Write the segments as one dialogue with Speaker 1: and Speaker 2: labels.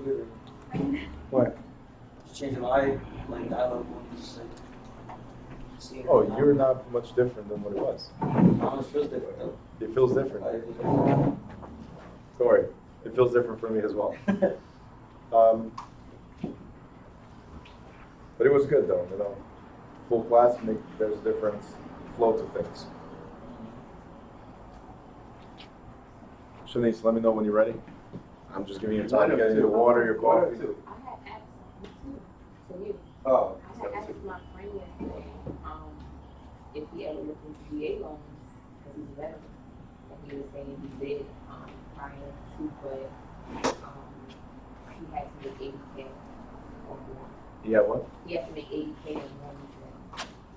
Speaker 1: computer.
Speaker 2: What?
Speaker 1: Just change the light, like dial-up one, just like. See it
Speaker 2: Oh,
Speaker 1: now.
Speaker 2: you're not much different than what it was.
Speaker 1: Now it feels different though.
Speaker 2: It feels different.
Speaker 1: Like, it feels different.
Speaker 2: Don't worry, it feels different for me as well. But it was good though, you know. Full class, there's a different flow to things. Shanice, let me know when you're ready. I'm just giving you time to get your water, your coffee.
Speaker 3: I had asked to you.
Speaker 4: Oh.
Speaker 3: I had asked my friend yesterday, if he ever looked into VA loans, because he's a veteran. And he was saying he did, prior to, but, he had to make 80K or more.
Speaker 2: Yeah, what?
Speaker 3: He had to make 80K or more.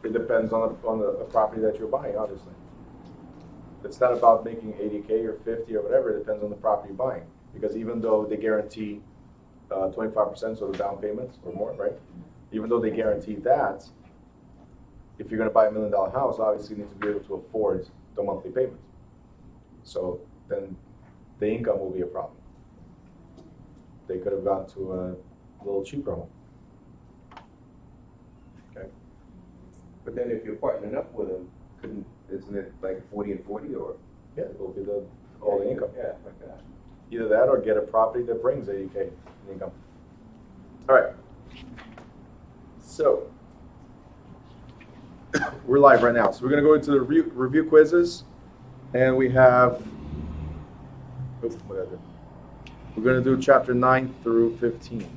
Speaker 2: It depends on the property that you're buying, obviously. It's not about making 80K or 50 or whatever, it depends on the property you're buying. Because even though they guarantee 25% of the down payments or more, right? Even though they guarantee that, if you're gonna buy $1 million house, obviously you need to be able to afford the monthly payments. So then the income will be a problem. They could have gone to a little cheaper home. Okay.
Speaker 4: But then if you're partnering up with them, isn't it like 40 and 40 or?
Speaker 2: Yeah, it will be all the income.
Speaker 4: Yeah, like that.
Speaker 2: Either that or get a property that brings 80K in income. All right. So we're live right now. So we're going to go into the review quizzes, and we have. Oops, what did I do? We're going to do chapter 9 through 15.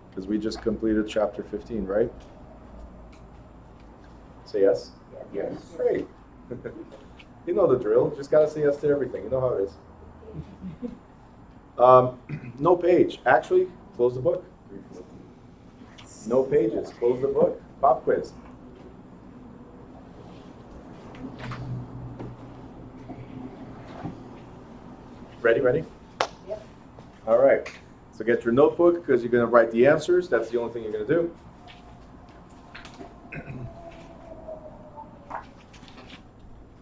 Speaker 2: Because we just completed chapter 15, right? Say yes.
Speaker 4: Yes.
Speaker 2: Great. You know the drill. Just gotta say yes to everything. You know how it is. No page. Actually, close the book. No pages. Close the book. Pop quiz. Ready?
Speaker 3: Yep.
Speaker 2: All right. So get your notebook because you're gonna write the answers. That's the only thing you're gonna do.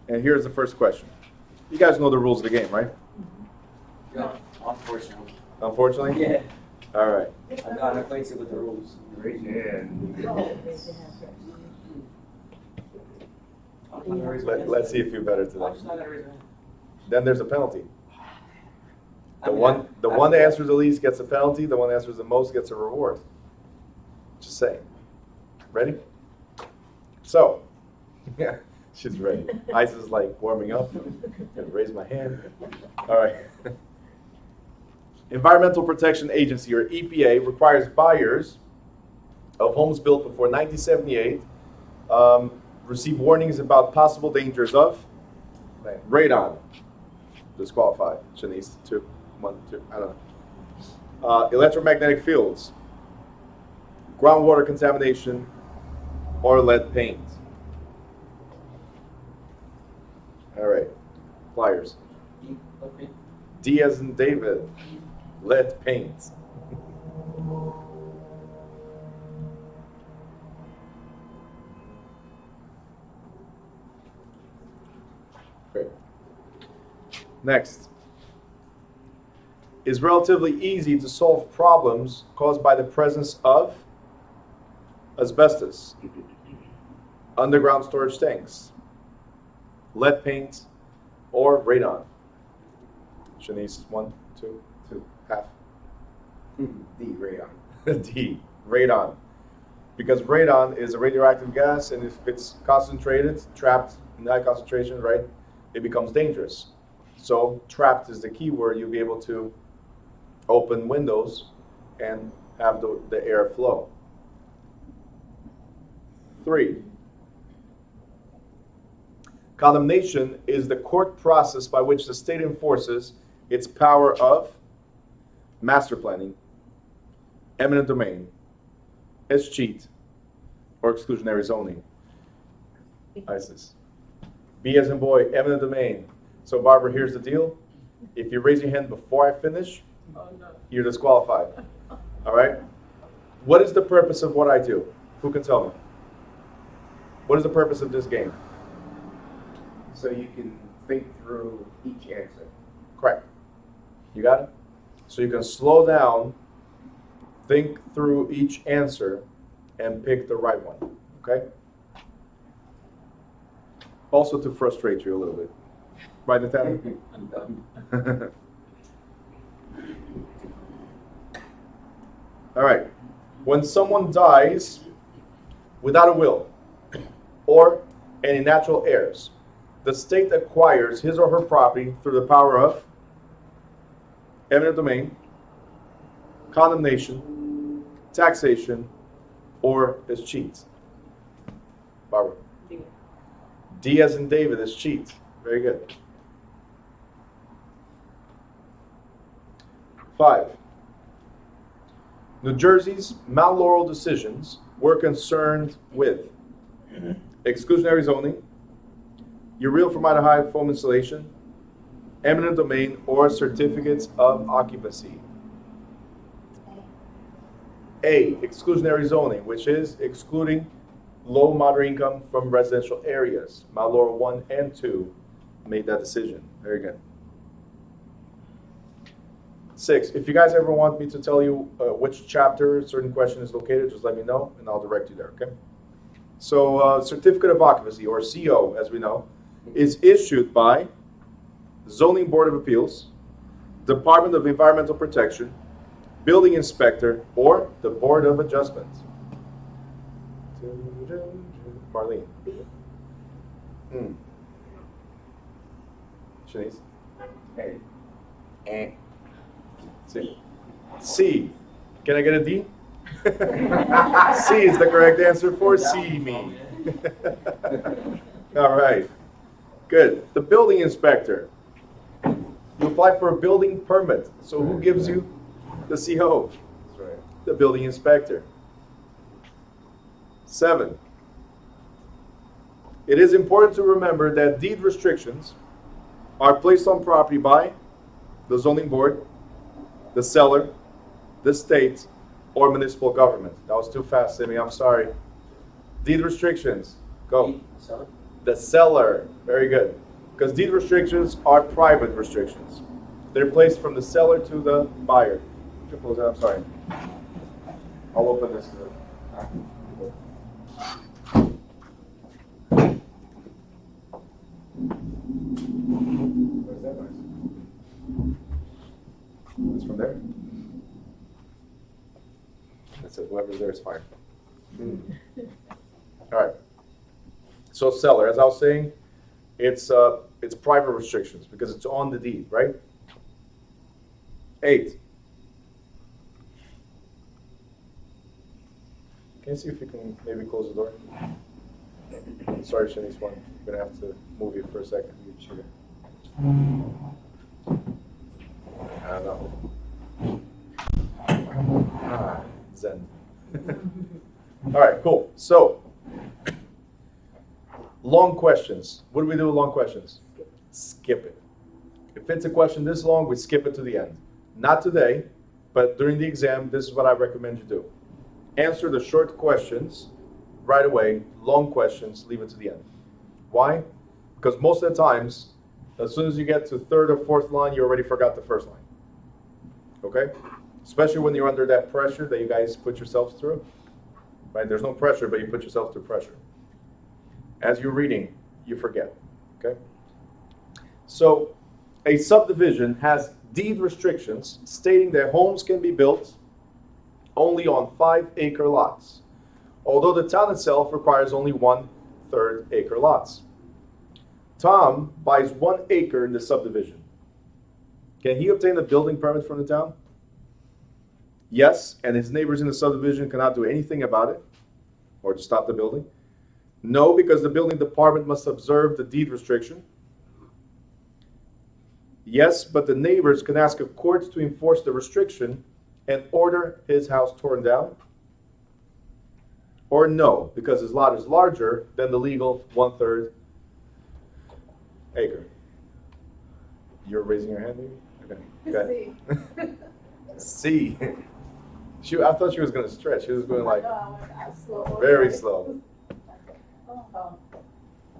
Speaker 2: And here's the first question. You guys know the rules of the game, right?
Speaker 1: Yeah, unfortunately.
Speaker 2: Unfortunately?
Speaker 1: Yeah,
Speaker 2: All right.
Speaker 1: I've gotten acquainted with the rules.
Speaker 4: Raise your hand.
Speaker 1: I'm not gonna raise my hand.
Speaker 2: Let's see if you're better
Speaker 1: I'm
Speaker 2: today.
Speaker 1: just not gonna raise my hand.
Speaker 2: Then there's a penalty.
Speaker 1: I
Speaker 2: The
Speaker 1: mean,
Speaker 2: one
Speaker 1: I-
Speaker 2: that answers the least gets a penalty. The one that answers the most gets a reward. Just saying. Ready? So, yeah, she's ready. Ice is like warming up. Gonna raise my hand. All right. Environmental Protection Agency, or EPA, requires buyers of homes built before 1978 receive warnings about possible dangers of radon. Disqualified. Shanice, 2, 1, 2. I don't know. Electromagnetic fields, groundwater contamination, or lead paint. All right. Pliers.
Speaker 1: Okay.
Speaker 2: D as in David. Lead paint. Great. Next. It's relatively easy to solve problems caused by the presence of asbestos, underground storage tanks, lead paint, or radon. Shanice, 1, 2, 2, half.
Speaker 4: D, radon.
Speaker 2: D, radon. Because radon is a radioactive gas, and if it's concentrated, trapped in high concentration, right, it becomes dangerous. So trapped is the key word. You'll be able to open windows and have the air flow. 3. Condemnation is the court process by which the state enforces its power of master planning, eminent domain, escheat, or exclusionary zoning. ISIS. B as in boy, eminent domain. So Barbara, here's the deal. If you raise your hand before I finish, you're disqualified. All right? What is the purpose of what I do? Who can tell me? What is the purpose of this game?
Speaker 4: So you can think through each answer.
Speaker 2: Correct. You got it? So you can slow down, think through each answer, and pick the right one. Okay? Also to frustrate you a little bit. Right, Nathaniel?
Speaker 1: I'm done.
Speaker 2: All right. When someone dies without a will or any natural heirs, the state acquires his or her property through the power of eminent domain, condemnation, taxation, or is cheat. Barbara. D as in David is cheat. Very good. 5. New Jersey's Mount Laurel decisions were concerned with exclusionary zoning, urea formaldehyde foam insulation, eminent domain, or certificates of occupancy. A, exclusionary zoning, which is excluding low moderate income from residential areas. Mount Laurel 1 and 2 made that decision. Very good. 6, if you guys ever want me to tell you which chapter a certain question is located, just let me know and I'll direct you there, okay? So, certificate of occupancy, or CO, as we know, is issued by Zoning Board of Appeals, Department of Environmental Protection, Building Inspector, or the Board of Adjustment. Marlene. Shanice?
Speaker 4: Hey.
Speaker 2: C. C. Can I get a D? C is the correct answer for C, me. All right. Good. The building inspector. You apply for a building permit. So who gives you the CO?
Speaker 4: That's right.
Speaker 2: The building inspector. 7. It is important to remember that deed restrictions are placed on property by the zoning board, the seller, the state, or municipal government. That was too fast, Simi. I'm sorry. Deed restrictions. Go.
Speaker 1: Seller?
Speaker 2: The seller. Very good. Because deed restrictions are private restrictions. They're placed from the seller to the buyer. I'm sorry. I'll open this.
Speaker 4: What's that noise?
Speaker 2: It's from there. That's it. Whoever's there is fine. All right. So seller, as I was saying, it's private restrictions because it's on the deed, right? 8. Can you see if you can maybe close the door? Sorry, Shanice, one. I'm gonna have to move you for a second. I don't know. Zen. All right, cool. So, long questions. What do we do with long questions? Skip it. If it's a question this long, we skip it to the end. Not today, but during the exam, this is what I recommend you do. Answer the short questions right away. Long questions, leave it to the end. Why? Because most of the times, as soon as you get to third or fourth line, you already forgot the first line. Okay? Especially when you're under that pressure that you guys put yourselves through. Right? There's no pressure, but you put yourself through pressure. As you're reading, you forget. Okay? So, a subdivision has deed restrictions stating that homes can be built only on 5-acre lots, although the town itself requires only 1/3 acre lots. Tom buys 1 acre in the subdivision. Can he obtain a building permit from the town? Yes, and his neighbors in the subdivision cannot do anything about it or to stop the building. No, because the building department must observe the deed restriction. Yes, but the neighbors can ask a court to enforce the restriction and order his house torn down. Or no, because his lot is larger than the legal 1/3 acre. You're raising your hand, maybe? Okay. Okay. C. I thought she was going to stretch. She was going like very slow.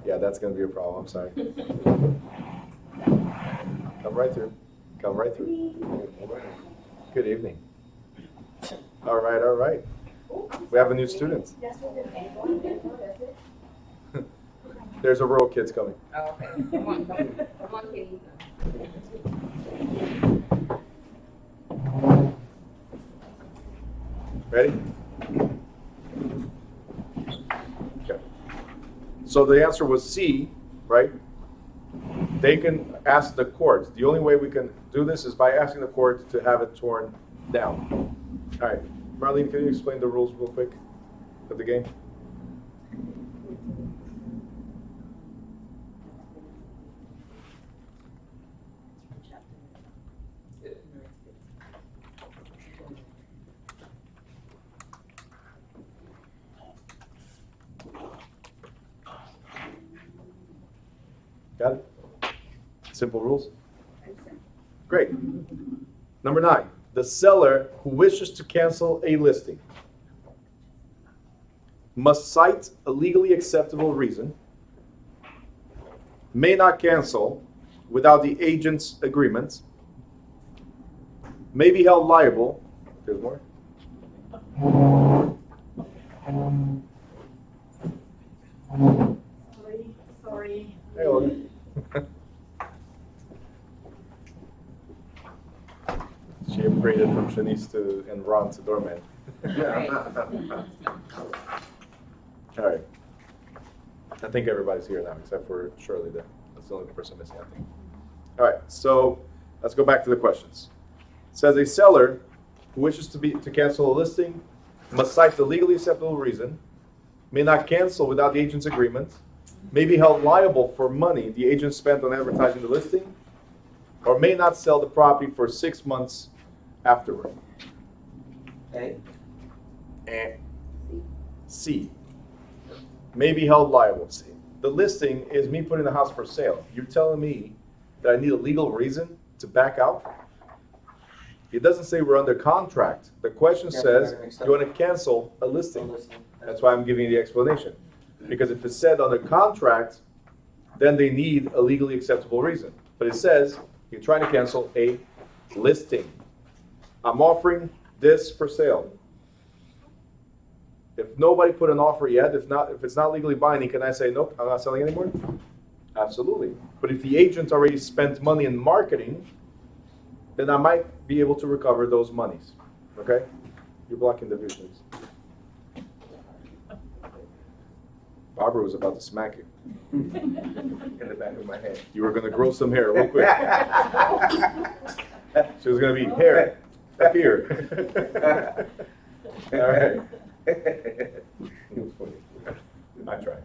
Speaker 2: Yeah, that's going to be a problem. I'm sorry. Come right through. Come right through. Good evening. All right, all right. We have a new student. There's a row of kids coming.
Speaker 3: Oh, okay. Come on, kitties.
Speaker 2: Ready? Okay. So the answer was C, right? They can ask the court. The only way we can do this is by asking the court to have it torn down. All right. Marlene, can you explain the rules real quick of the game? Got it? Simple rules? Great. Number 9, the seller who wishes to cancel a listing must cite a legally acceptable reason, may not cancel without the agent's agreement, may be held liable. There's more.
Speaker 5: Sorry.
Speaker 2: Hey, Olga. She upgraded from Shanice to and Ron to doorman. All right. I think everybody's here now, except for Shirley. That's the only person missing, I think. All right. So let's go back to the questions. It says a seller who wishes to cancel a listing must cite the legally acceptable reason, may not cancel without the agent's agreement, may be held liable for money the agent spent on advertising the listing, or may not sell the property for 6 months afterward.
Speaker 1: A.
Speaker 2: C. May be held liable. C. The listing is me putting the house for sale. You're telling me that I need a legal reason to back out? It doesn't say we're under contract. The question says you want to cancel a listing. That's why I'm giving you the explanation. Because if it's said under contract, then they need a legally acceptable reason. But it says you're trying to cancel a listing. I'm offering this for sale. If nobody put an offer yet, if it's not legally binding, can I say, nope, I'm not selling anymore? Absolutely. But if the agent already spent money in marketing, then I might be able to recover those monies. Okay? You're blocking the visions. Barbara was about to smack you.
Speaker 4: In the back of my head.
Speaker 2: You were going to grow some hair real quick. She was going to be hair up here. All right.
Speaker 4: It was funny.
Speaker 2: I tried.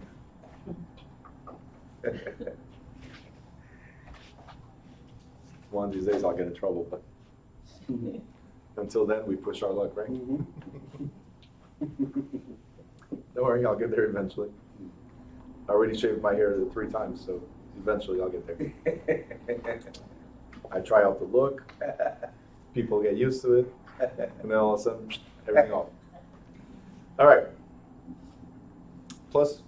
Speaker 2: One of these days I'll get in trouble, but until then we push our luck, right? Don't worry, I'll get there eventually. I already shaved my hair 3 times, so eventually I'll get there. I try out the look, people get used to it, and then all of a sudden, everything off. All right. Plus,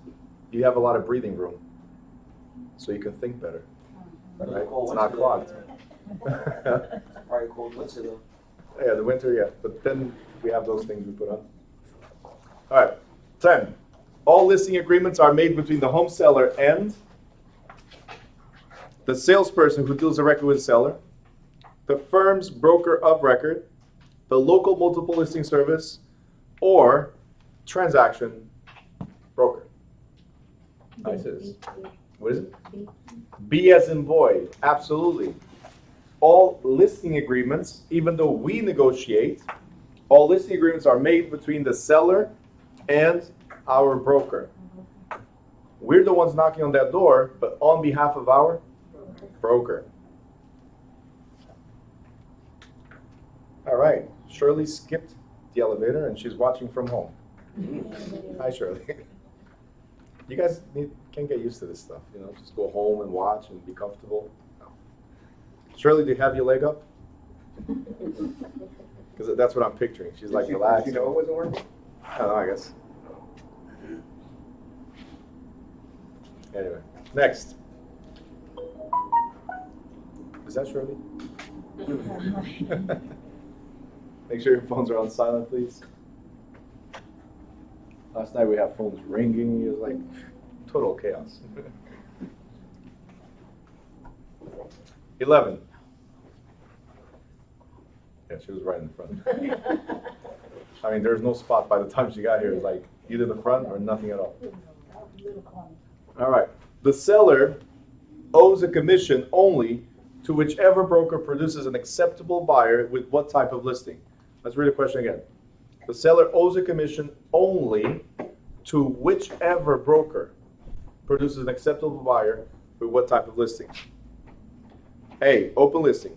Speaker 2: you have a lot of breathing room, so you can think better. Right? It's not clogged.
Speaker 1: Probably cold winter though.
Speaker 2: Yeah, the winter, yeah. But then we have those things we put on. All right. 10. All listing agreements are made between the home seller and the salesperson who deals directly with the seller, the firm's broker of record, the local multiple listing service, or transaction broker. Nice. What is it? B as in boy. Absolutely. All listing agreements, even though we negotiate, all listing agreements are made between the seller and our broker. We're the ones knocking on that door, but on behalf of our broker. All right. Shirley skipped the elevator and she's watching from home. Hi, Shirley. You guys can't get used to this stuff, you know. Just go home and watch and be comfortable. No. Shirley, do you have your leg up? Because that's what I'm picturing. She's like, relaxed.
Speaker 4: Did you know it wasn't working?
Speaker 2: I don't know, I guess. Anyway, next. Is that Shirley? Make sure your phones are on silent, please. Last night we had phones ringing. It was like total chaos. 11. Yeah, she was right in the front. I mean, there's no spot by the time she got here. It's like either the front or nothing at all. All right. The seller owes a commission only to whichever broker produces an acceptable buyer with what type of listing? Let's read the question again. The seller owes a commission only to whichever broker produces an acceptable buyer with what type of listing? A, open listing.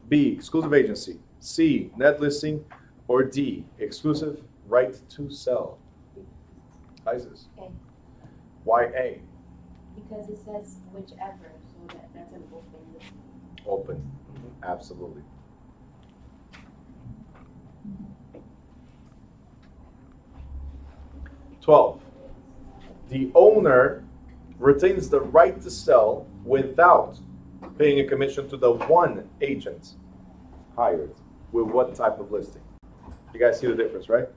Speaker 2: B, exclusive agency. C, net listing. Or D, exclusive right to sell. Isis.
Speaker 5: A.
Speaker 2: Why A?
Speaker 5: Because it says whichever, so that's an open list.
Speaker 2: Open. Absolutely. $12. The owner retains the right to sell without paying a commission to the one agent hired with what type of listing? You guys see the difference, right?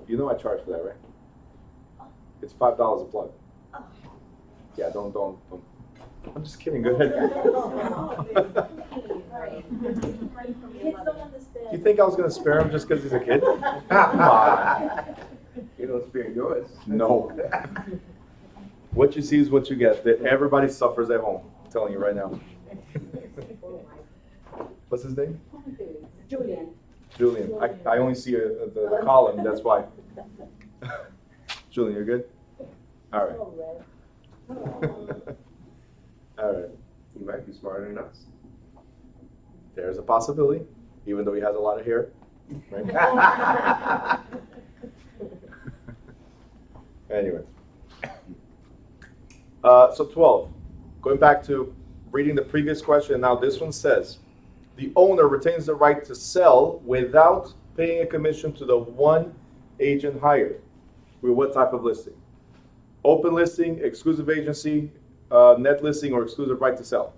Speaker 2: You know I charge for that, right? It's $5 a plug. Yeah, don't. I'm just kidding. Go ahead.
Speaker 5: Kids don't understand.
Speaker 2: You think I was gonna spare him just because he's a kid? Come on.
Speaker 4: You don't spare yours.
Speaker 2: No. What you see is what you get. That everybody suffers at home. I'm telling you right now. What's his name?
Speaker 5: Julian.
Speaker 2: Julian. I only see the column. That's why. Julian, you're good. All right. All right.
Speaker 4: He might be smarter than us.
Speaker 2: There's a possibility, even though he has a lot of hair. Right? Anyway. So 12. Going back to reading the previous question, now this one says, the owner retains the right to sell without paying a commission to the one agent hired. With what type of listing? Open listing, exclusive agency, net listing, or exclusive right to sell?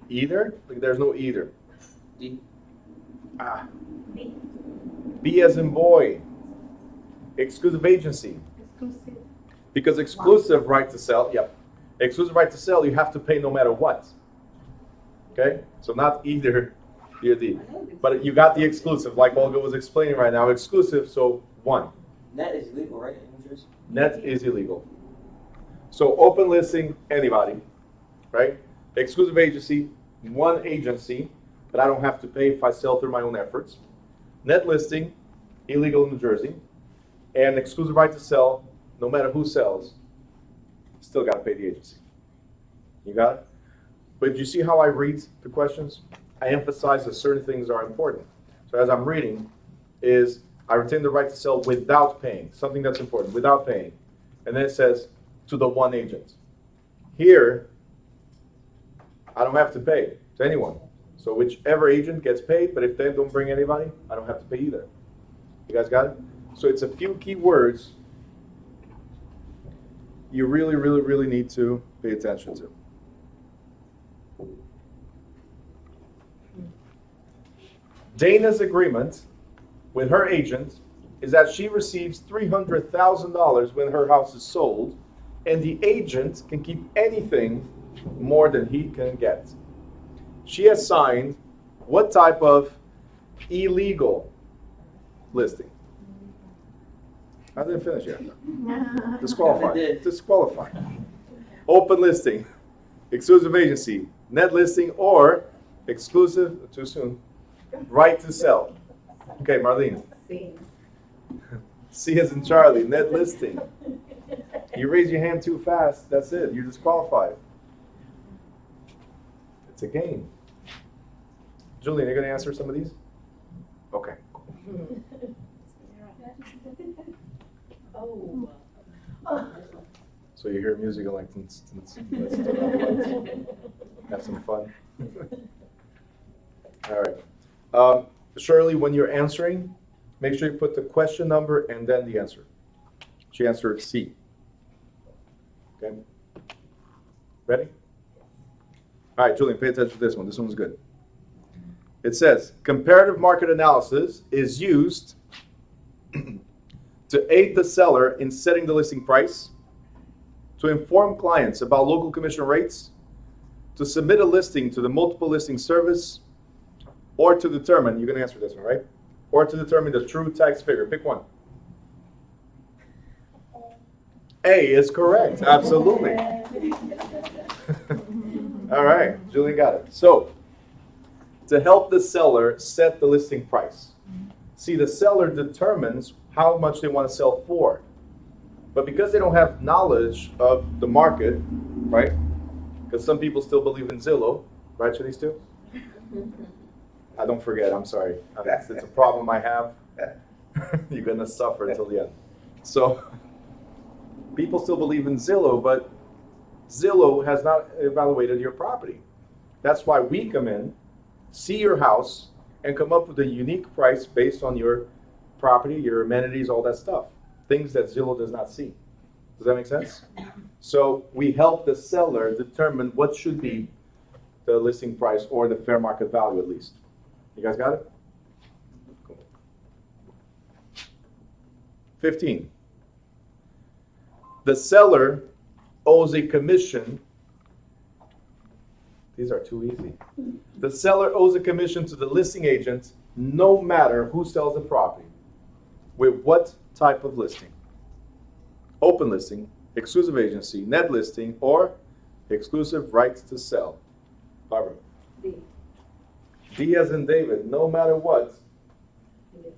Speaker 2: Either? Like, there's no either.
Speaker 1: D.
Speaker 2: Ah. B as in boy. Exclusive agency.
Speaker 5: Exclusive.
Speaker 2: Because exclusive right to sell, yep. Exclusive right to sell, you have to pay no matter what. Okay? So not either B or D. But you got the exclusive, like Olga was explaining right now. Exclusive, so one.
Speaker 1: Net is legal, right, in New Jersey?
Speaker 2: Net is illegal. So open listing, anybody, right? Exclusive agency, one agency, but I don't have to pay if I sell through my own efforts. Net listing, illegal in New Jersey. And exclusive right to sell, no matter who sells, still got to pay the agency. You got it? But you see how I read the questions? I emphasize that certain things are important. So as I'm reading, is I retain the right to sell without paying. Something that's important, without paying. And then it says, to the one agent. Here, I don't have to pay to anyone. So whichever agent gets paid, but if they don't bring anybody, I don't have to pay either. You guys got it? So it's a few key words you really, really, really need to pay attention to. Dana's agreement with her agent is that she receives $300,000 when her house is sold, and the agent can keep anything more than he can get. She has signed what type of illegal listing? I didn't finish yet. Disqualified. Disqualified. Open listing, exclusive agency, net listing, or exclusive, too soon, right to sell. Okay, Marlene. C as in Charlie, net listing. You raise your hand too fast, that's it, you're disqualified. It's a game. Julian, you're going to answer some of these? Okay.
Speaker 5: Oh.
Speaker 2: So you hear music and like, let's turn on the lights. Have some fun. All right. Shirley, when you're answering, make sure you put the question number and then the answer. She answered C. Okay. Ready? All right, Julian, pay attention to this one. This one's good. It says, comparative market analysis is used to aid the seller in setting the listing price, to inform clients about local commission rates, to submit a listing to the multiple listing service, or to determine, you're going to answer this one, right? Or to determine the true tax figure. Pick one. A is correct. Absolutely. All right, Julian got it. So, to help the seller set the listing price. See, the seller determines how much they want to sell for. But because they don't have knowledge of the market, right? Because some people still believe in Zillow, right, to these two? I don't forget, I'm sorry. It's a problem I have. You're going to suffer until the end. So, people still believe in Zillow, but Zillow has not evaluated your property. That's why we come in, see your house, and come up with a unique price based on your property, your amenities, all that stuff. Things that Zillow does not see. Does that make sense? So we help the seller determine what should be the listing price or the fair market value at least. You guys got it? Cool. 15. The seller owes a commission. These are too easy. The seller owes a commission to the listing agent no matter who sells the property. With what type of listing? Open listing, exclusive agency, net listing, or exclusive rights to sell. Barbara.
Speaker 3: D.
Speaker 2: D as in David, no matter what,
Speaker 3: Yes.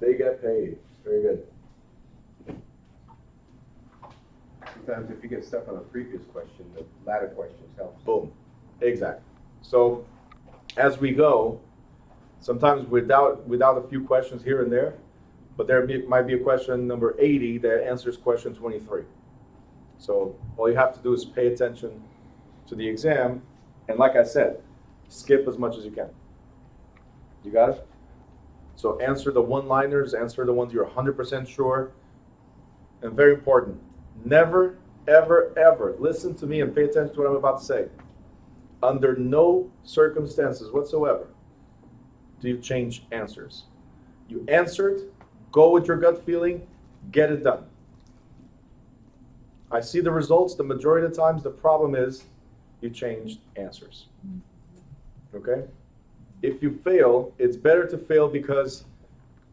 Speaker 2: they get paid. Very good.
Speaker 4: Sometimes if you get stuck on a previous question, the latter questions help.
Speaker 2: Boom. Exactly. So as we go, sometimes without a few questions here and there, but might be a question number 80 that answers question 23. So all you have to do is pay attention to the exam, and like I said, skip as much as you can. You got it? So answer the one-liners, answer the ones you're 100% sure. And very important, never, ever, ever listen to me and pay attention to what I'm about to say. Under no circumstances whatsoever do you change answers. You answered, go with your gut feeling, get it done. I see the results the majority of the times. The problem is you changed answers. Okay? If you fail, it's better to fail because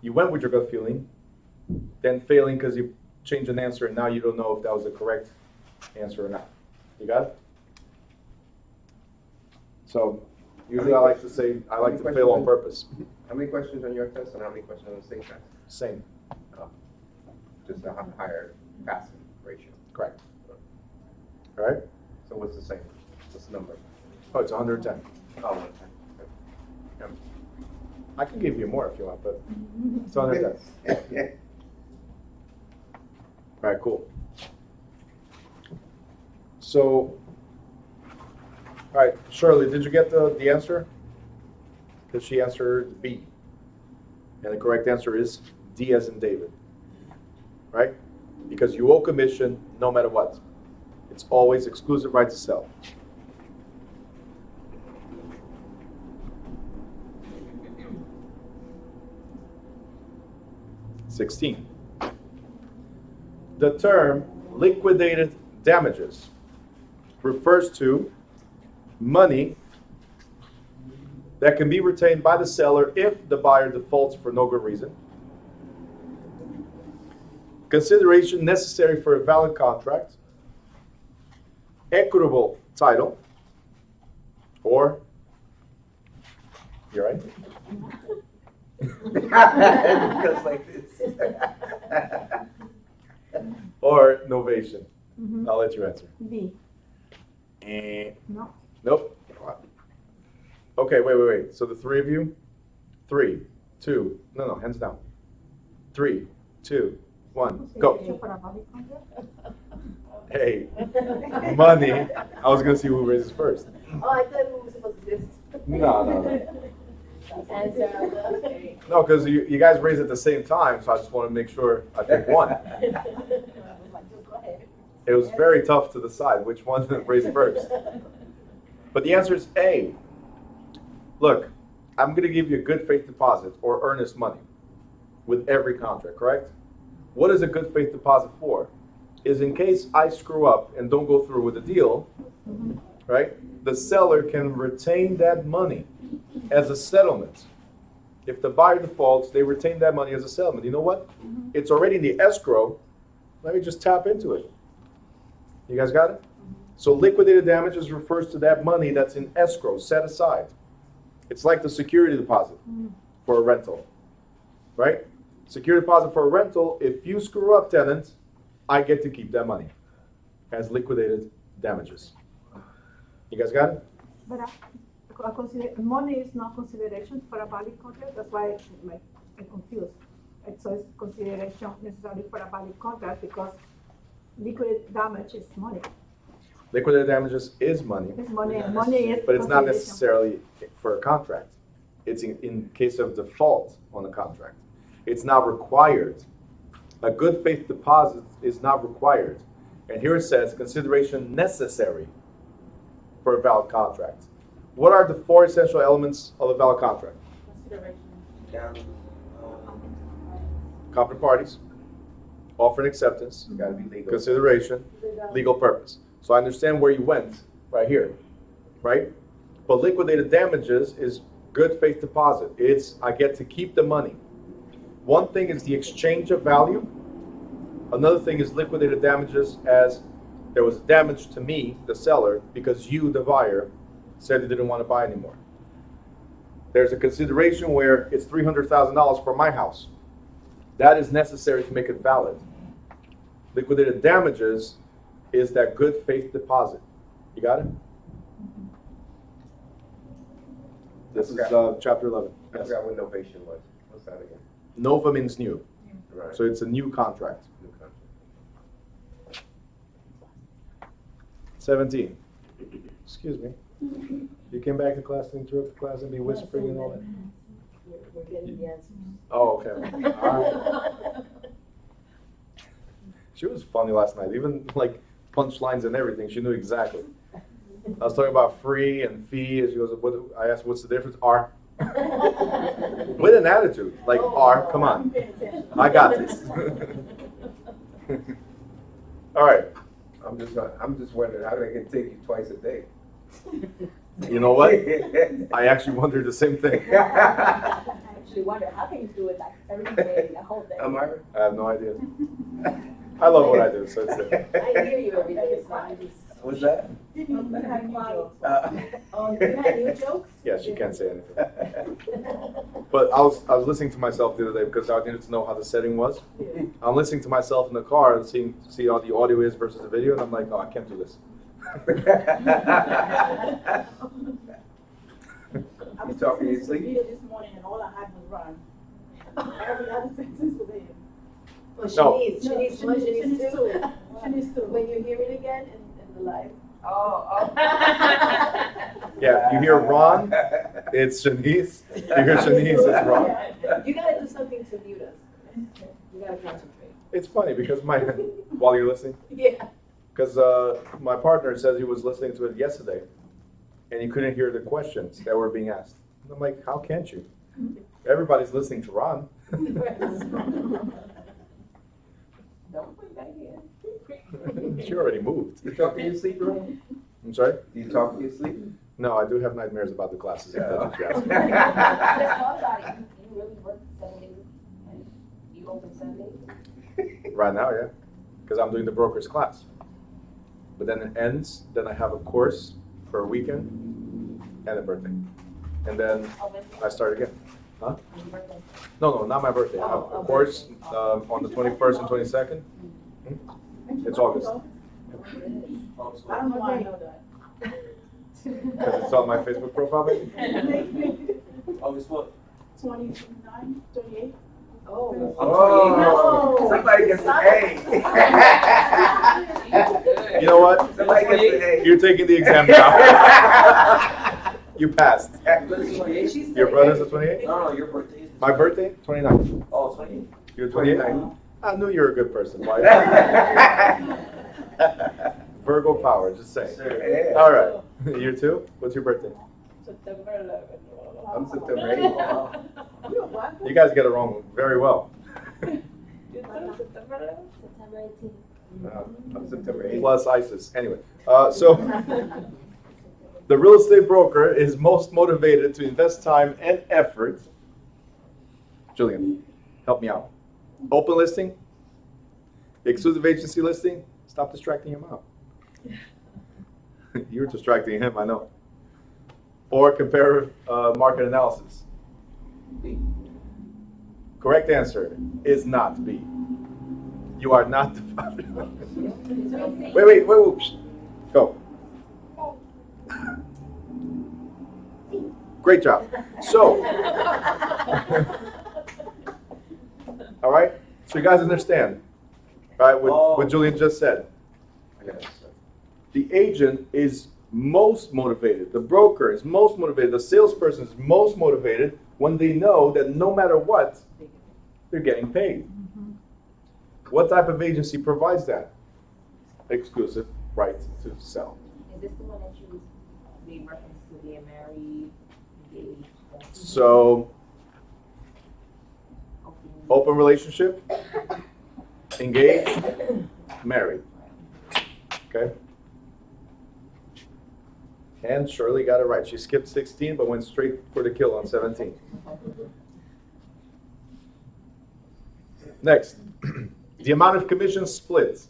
Speaker 2: you went with your gut feeling than failing because you changed an answer and now you don't know if that was the correct answer or not. You got it? So usually I like to say I like to fail on purpose.
Speaker 4: How many questions on your test and how many questions on the state test?
Speaker 2: Same.
Speaker 4: Just a higher passing ratio.
Speaker 2: Correct. All right?
Speaker 4: So what's the same? What's the number?
Speaker 2: Oh, it's 110.
Speaker 4: Oh, 110. Okay.
Speaker 2: I can give you more if you want, but it's 110.
Speaker 4: Yeah.
Speaker 2: All right, cool. So, all right, Shirley, did you get the answer? Because she answered B. And the correct answer is D as in David. Right? Because you owe commission no matter what. It's always exclusive right to sell. (16) The term liquidated damages refers to money that can be retained by the seller if the buyer defaults for no good reason. Consideration necessary for a valid contract. Equitable title. Or, you're right?
Speaker 4: Just like this.
Speaker 2: Or novation. I'll let you answer.
Speaker 5: B.
Speaker 2: No. Nope. Okay, wait. So the three of you? 3, 2, no, hands down. 3, 2, 1, go. Hey, money. I was gonna see who raises first.
Speaker 3: Oh, I thought we were supposed to do this.
Speaker 2: No.
Speaker 3: Answer.
Speaker 2: No, because you guys raise at the same time, so I just want to make sure I pick one. It was very tough to decide which one to raise first. But the answer is A. Look, I'm going to give you a good faith deposit or earnest money with every contract, correct? What is a good faith deposit for? Is in case I screw up and don't go through with the deal, right? The seller can retain that money as a settlement. If the buyer defaults, they retain that money as a settlement. You know what? It's already in the escrow. Let me just tap into it. You guys got it? So liquidated damages refers to that money that's in escrow, set aside. It's like the security deposit for a rental, right? Security deposit for a rental, if you screw up, tenant, I get to keep that money as liquidated damages. You guys got it?
Speaker 6: But money is not consideration for a valid contract. That's why I'm confused. So it's consideration necessarily for a valid contract because liquid damage is money.
Speaker 2: Liquidated damages is money,
Speaker 6: It's money.
Speaker 1: Yeah,
Speaker 6: Money is
Speaker 2: but it's not
Speaker 6: consideration.
Speaker 2: necessarily for a contract. It's in case of default on the contract. It's not required. A good faith deposit is not required. And here it says consideration necessary for a valid contract. What are the 4 essential elements of a valid contract?
Speaker 1: Down,
Speaker 2: Competent parties, offer and acceptance,
Speaker 4: It's gotta be legal.
Speaker 2: consideration, legal purpose. So I understand where you went, right here, right? But liquidated damages is good faith deposit. It's, I get to keep the money. One thing is the exchange of value. Another thing is liquidated damages as there was damage to me, the seller, because you, the buyer, said you didn't want to buy anymore. There's a consideration where it's $300,000 for my house. That is necessary to make it valid. Liquidated damages is that good faith deposit. You got it? This is chapter 11.
Speaker 4: I
Speaker 2: Yes.
Speaker 4: forgot what novation was. What's that again?
Speaker 2: Nova means new.
Speaker 4: Right.
Speaker 2: So it's a new contract.
Speaker 4: New contract.
Speaker 2: 17. Excuse me. You came back to class to interrupt the class and be whispering and all that?
Speaker 5: We're getting the answers.
Speaker 2: Oh, okay. All right. She was funny last night. Even like punchlines and everything. She knew exactly. I was talking about free and fee. And she goes, what, I asked, what's the difference? R. With an attitude. Like, R, come on. I got this. All right.
Speaker 4: I'm just wondering how they can take you twice a day.
Speaker 2: You know what? I actually wondered the same thing.
Speaker 5: I actually wonder, how can you do it like every day, the whole day?
Speaker 4: Am I?
Speaker 2: I have no idea. I love what I do, so it's it.
Speaker 5: I hear you every day, so I just.
Speaker 4: What's that?
Speaker 5: You have new jokes.
Speaker 4: Oh,
Speaker 5: You had new jokes?
Speaker 2: Yes, you can't say anything. But I was listening to myself the other day because I needed to know how the setting was. I'm listening to myself in the car and see how the audio is versus the video, and I'm like, oh, I can't do this.
Speaker 7: I was
Speaker 4: You talking in your
Speaker 7: listening to the
Speaker 4: sleep?
Speaker 7: video this morning and all I had was run. Every other sentence was in.
Speaker 5: Well,
Speaker 2: No.
Speaker 5: Shanice, one, Shanice too.
Speaker 7: Shanice too.
Speaker 5: When you hear it again in the live.
Speaker 3: Oh.
Speaker 2: Yeah, if you hear Ron, it's Shanice. If you hear Shanice, it's Ron.
Speaker 5: You gotta do something to mute us. You gotta concentrate.
Speaker 2: It's funny because while you're listening,
Speaker 5: Yeah.
Speaker 2: because my partner says he was listening to it yesterday, and he couldn't hear the questions that were being asked. And I'm like, how can't you? Everybody's listening to Ron.
Speaker 3: Don't put that here.
Speaker 2: She already moved.
Speaker 4: You talk in your sleep, Ron?
Speaker 2: I'm sorry?
Speaker 4: Do you talk in your sleep?
Speaker 2: No, I do have nightmares about the classes. If that's what you ask me.
Speaker 3: Let's talk about it. You really work 7 days? Like, you open Sundays?
Speaker 2: Right now, yeah, because I'm doing the broker's class. But then it ends. Then I have a course for a weekend and a birthday, and then I start again. Huh?
Speaker 3: Your birthday.
Speaker 2: No, not my birthday. I have a course on the 21st and 22nd. It's August.
Speaker 7: I don't know why I know that.
Speaker 2: Because it's on my Facebook profile. Maybe?
Speaker 1: August what?
Speaker 7: 29, 28.
Speaker 5: Oh.
Speaker 4: Oh, somebody gets an A.
Speaker 2: You know what?
Speaker 4: Somebody gets an A.
Speaker 2: You're taking the exam now. You passed. Your brother's the 28th?
Speaker 1: No, your birthday is.
Speaker 2: My birthday, 29th.
Speaker 1: Oh, 28.
Speaker 2: You're 28th? I knew you were a good person. Why? Virgo power, just saying.
Speaker 1: Sir.
Speaker 2: All right. You too? What's your birthday?
Speaker 7: September 11th.
Speaker 4: I'm September 8th.
Speaker 7: You what?
Speaker 2: You guys get it wrong very well.
Speaker 7: You too, September 11th?
Speaker 5: September 18th.
Speaker 4: I'm September 8th.
Speaker 2: Plus ISIS. Anyway, so the real estate broker is most motivated to invest time and effort. Julian, help me out. Open listing, exclusive agency listing. Stop distracting your mom. You're distracting him, I know. Or comparative market analysis.
Speaker 1: B.
Speaker 2: Correct answer is not B. You are not the father. Wait. Shh. Go. Great job. So, all right. So you guys understand, right? What Julian just said.
Speaker 1: Yes, sir.
Speaker 2: The agent is most motivated. The broker is most motivated. The salesperson is most motivated when they know that no matter what, they're getting paid. What type of agency provides that? Exclusive right to sell.
Speaker 3: Is this the one that you made reference to being married, engaged?
Speaker 2: So, open relationship, engaged, married. Okay? And Shirley got it right. She skipped 16 but went straight for the kill on 17. Next, the amount of commission split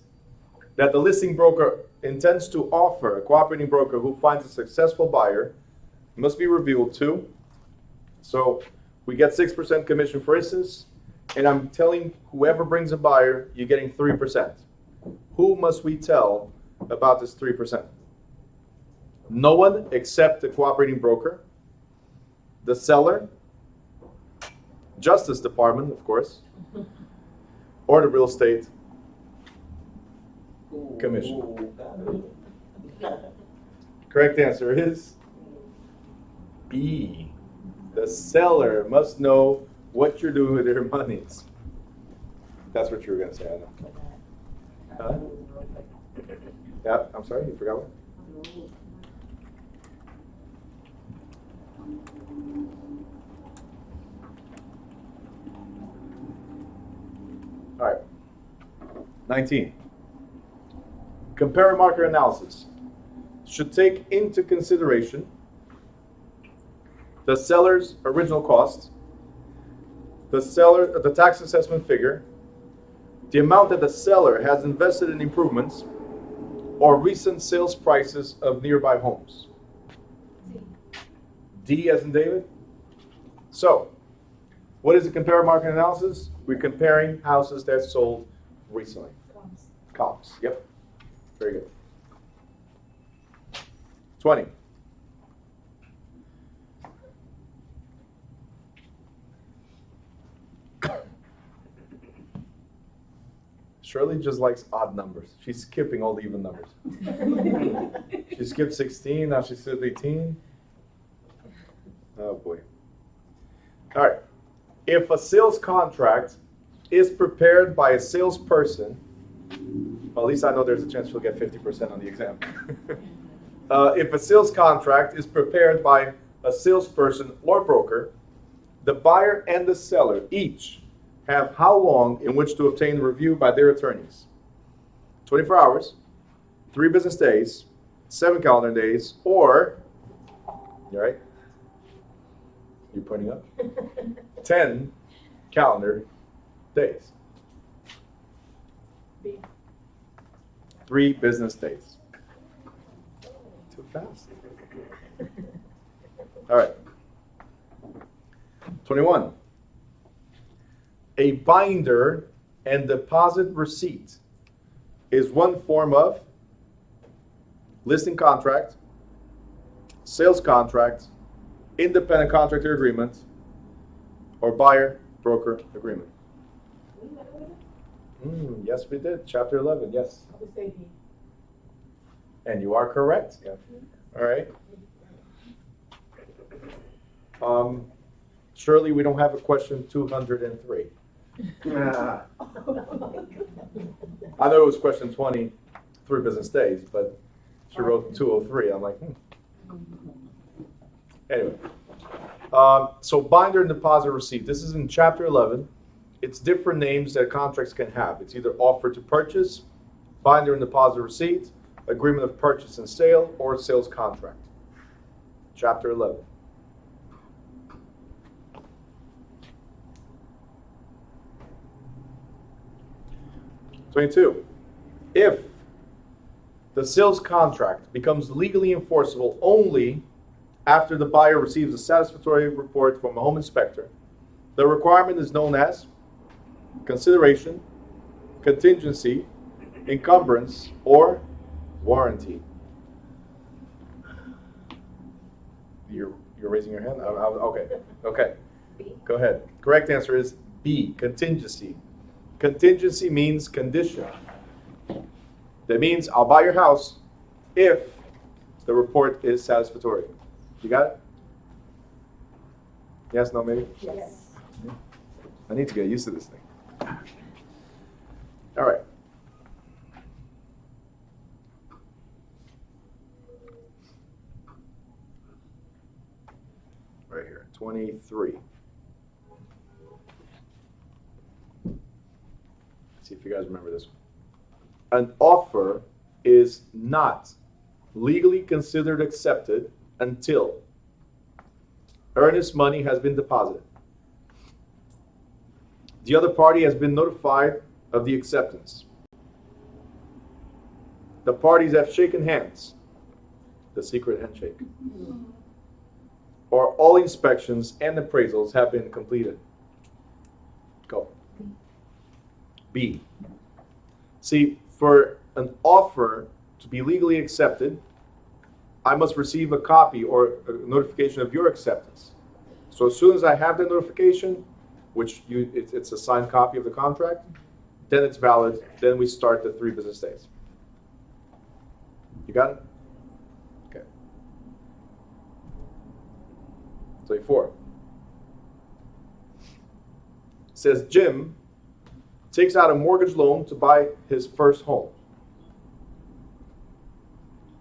Speaker 2: that the listing broker intends to offer a cooperating broker who finds a successful buyer must be revealed too. So we get 6% commission for instance, and I'm telling whoever brings a buyer, you're getting 3%. Who must we tell about this 3%? No one except the cooperating broker, the seller, Justice Department, of course, or the real estate commission.
Speaker 1: Ooh, got it.
Speaker 2: Correct answer is B. The seller must know what you're doing with your monies. That's what you were going to say, I know. Huh? Yeah, I'm sorry, you forgot what? All right. 19. Compare market analysis should take into consideration the seller's original cost, the tax assessment figure, the amount that the seller has invested in improvements, or recent sales prices of nearby homes. D as in David. So, what is a compare market analysis? We're comparing houses that sold recently. Comps. Yep. Very good. 20. Shirley just likes odd numbers. She's skipping all the even numbers. She skipped 16, now she said 18. Oh boy. All right. If a sales contract is prepared by a salesperson, well, at least I know there's a chance she'll get 50% on the exam. If a sales contract is prepared by a salesperson or broker, the buyer and the seller each have how long in which to obtain review by their attorneys? 24 hours, 3 business days, 7 calendar days, or, you all right? You're pointing up? 10 calendar days. 3 business days. Too fast. All right. 21. A binder and deposit receipt is one form of listing contract, sales contract, independent contractor agreement, or buyer-broker agreement. Yes, we did. Chapter 11, yes. And you are correct. Yeah. All right. Surely we don't have a question 203.
Speaker 4: Ah,
Speaker 2: I know it was question 20, 3 business days, but she wrote 203. I'm like, Anyway, so binder and deposit receipt. This is in chapter 11. It's different names that contracts can have. It's either offer to purchase, binder and deposit receipt, agreement of purchase and sale, or sales contract. Chapter 11. (22) If the sales contract becomes legally enforceable only after the buyer receives a satisfactory report from a home inspector, the requirement is known as consideration, contingency, encumbrance, or warranty. You're raising your hand? Okay. Go ahead. Correct answer is B, contingency. Contingency means condition. That means I'll buy your house if the report is satisfactory. You got it? Yes, no, maybe?
Speaker 5: Yes.
Speaker 2: I need to get used to this thing. All right. Right here, 23. Let's see if you guys remember this one. An offer is not legally considered accepted until earnest money has been deposited, the other party has been notified of the acceptance, the parties have shaken hands, the secret handshake, or all inspections and appraisals have been completed. Go. B. See, for an offer to be legally accepted, I must receive a copy or a notification of your acceptance. So as soon as I have the notification, which it's a signed copy of the contract, then it's valid. Then we start the 3 business days. You got it? Okay. 24. It says Jim takes out a mortgage loan to buy his first home.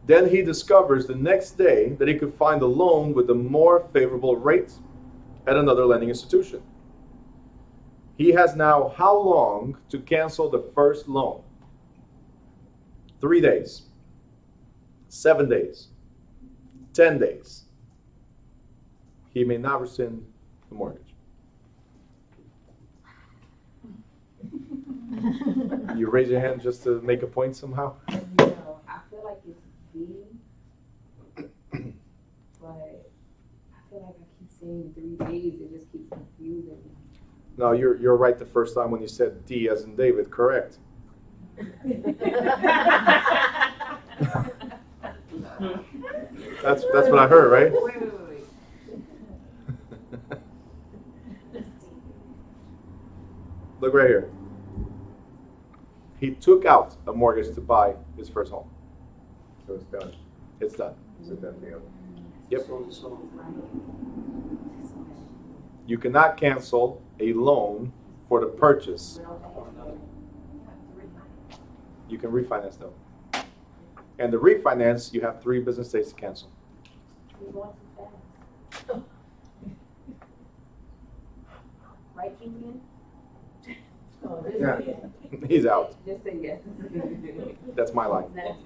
Speaker 2: Then he discovers the next day that he could find a loan with a more favorable rate at another lending institution. He has now how long to cancel the first loan? 3 days, 7 days, 10 days. He may not rescind the mortgage. You raise your hand just to make a point somehow?
Speaker 3: No, I feel like it's B, but I feel like I keep saying 3 days. It just keeps confusing me.
Speaker 2: No, you're right the first time when you said D as in David, correct. That's what I heard, right?
Speaker 3: Wait.
Speaker 2: Look right here. He took out a mortgage to buy his first home.
Speaker 4: so it's done.
Speaker 2: It's done.
Speaker 4: It's a done deal.
Speaker 2: Yep.
Speaker 1: So,
Speaker 2: You cannot cancel a loan for the purchase. You can refinance though. And the refinance, you have 3 business days to cancel.
Speaker 3: We're going too fast. Right, Julian?
Speaker 4: Yeah.
Speaker 2: He's out.
Speaker 3: Just say yes.
Speaker 2: That's my line.
Speaker 3: Next.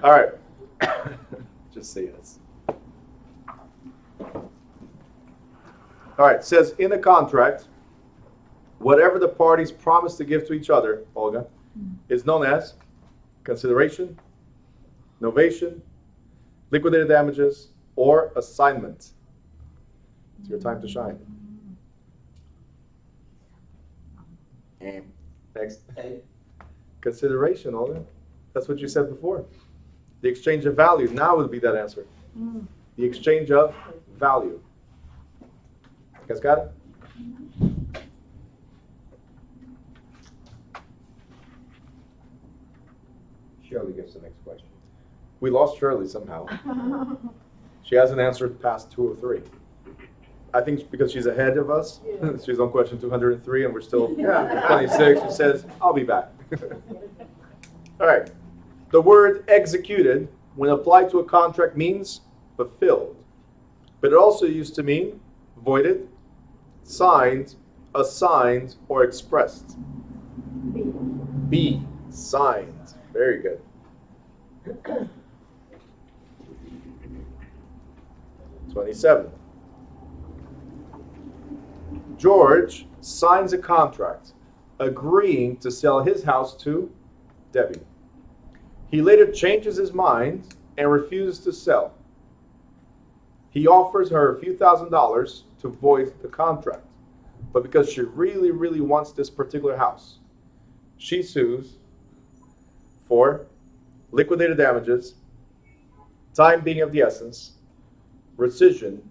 Speaker 2: All right. Just say yes. All right, it says in a contract, whatever the parties promise to give to each other, Olga, is known as consideration, novation, liquidated damages, or assignment. It's your time to shine. And next.
Speaker 1: A.
Speaker 2: Consideration, Olga. That's what you said before. The exchange of value. Now would be that answer. The exchange of value. You guys got it?
Speaker 4: Shirley gets the next question.
Speaker 2: We lost Shirley somehow. She hasn't answered past 2 or 3. I think because she's ahead of us,
Speaker 7: Yeah.
Speaker 2: she's on question 203 and we're still 26, she says, I'll be back. All right. The word executed, when applied to a contract, means fulfilled. But it also used to mean voided, signed, assigned, or expressed. B, signed. Very good. (27) George signs a contract agreeing to sell his house to Debbie. He later changes his mind and refuses to sell. He offers her a few $1,000s to void the contract. But because she really, really wants this particular house, she sues for liquidated damages, time being of the essence, rescission,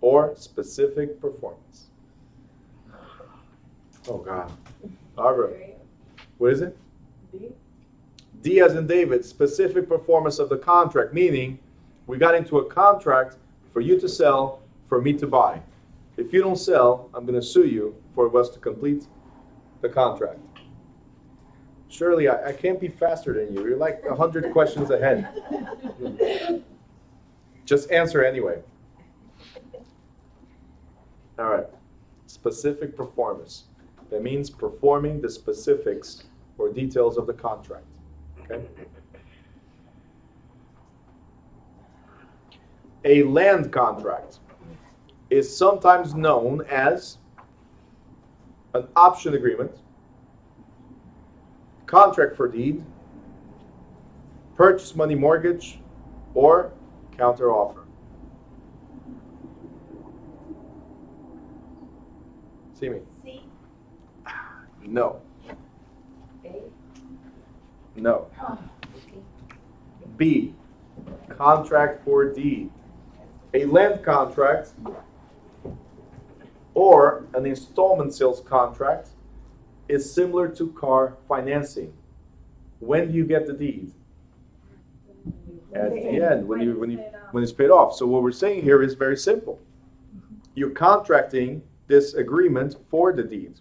Speaker 2: or specific performance. Oh, God. Barbara, what is it? D as in David, specific performance of the contract, meaning we got into a contract for you to sell, for me to buy. If you don't sell, I'm going to sue you for us to complete the contract. Shirley, I can't be faster than you. You're like 100 questions ahead. Just answer anyway. All right. Specific performance. That means performing the specifics or details of the contract. Okay? A land contract is sometimes known as an option agreement, contract for deed, purchase money mortgage, or counter offer. See me?
Speaker 5: C.
Speaker 2: No.
Speaker 3: A.
Speaker 2: No. B, contract for deed. A land contract or an installment sales contract is similar to car financing. When do you get the deed? At the end, when it's paid off. So what we're saying here is very simple. You're contracting this agreement for the deed.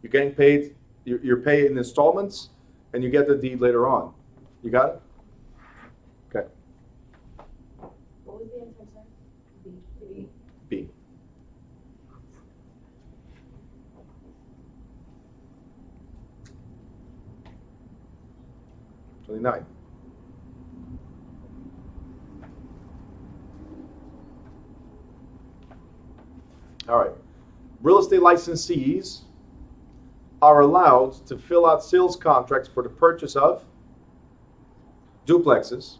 Speaker 2: You're getting paid. You're paid in installments, and you get the deed later on. You got it? Okay.
Speaker 5: What was the intention? B.
Speaker 2: B. (29) All right. Real estate licensees are allowed to fill out sales contracts for the purchase of duplexes,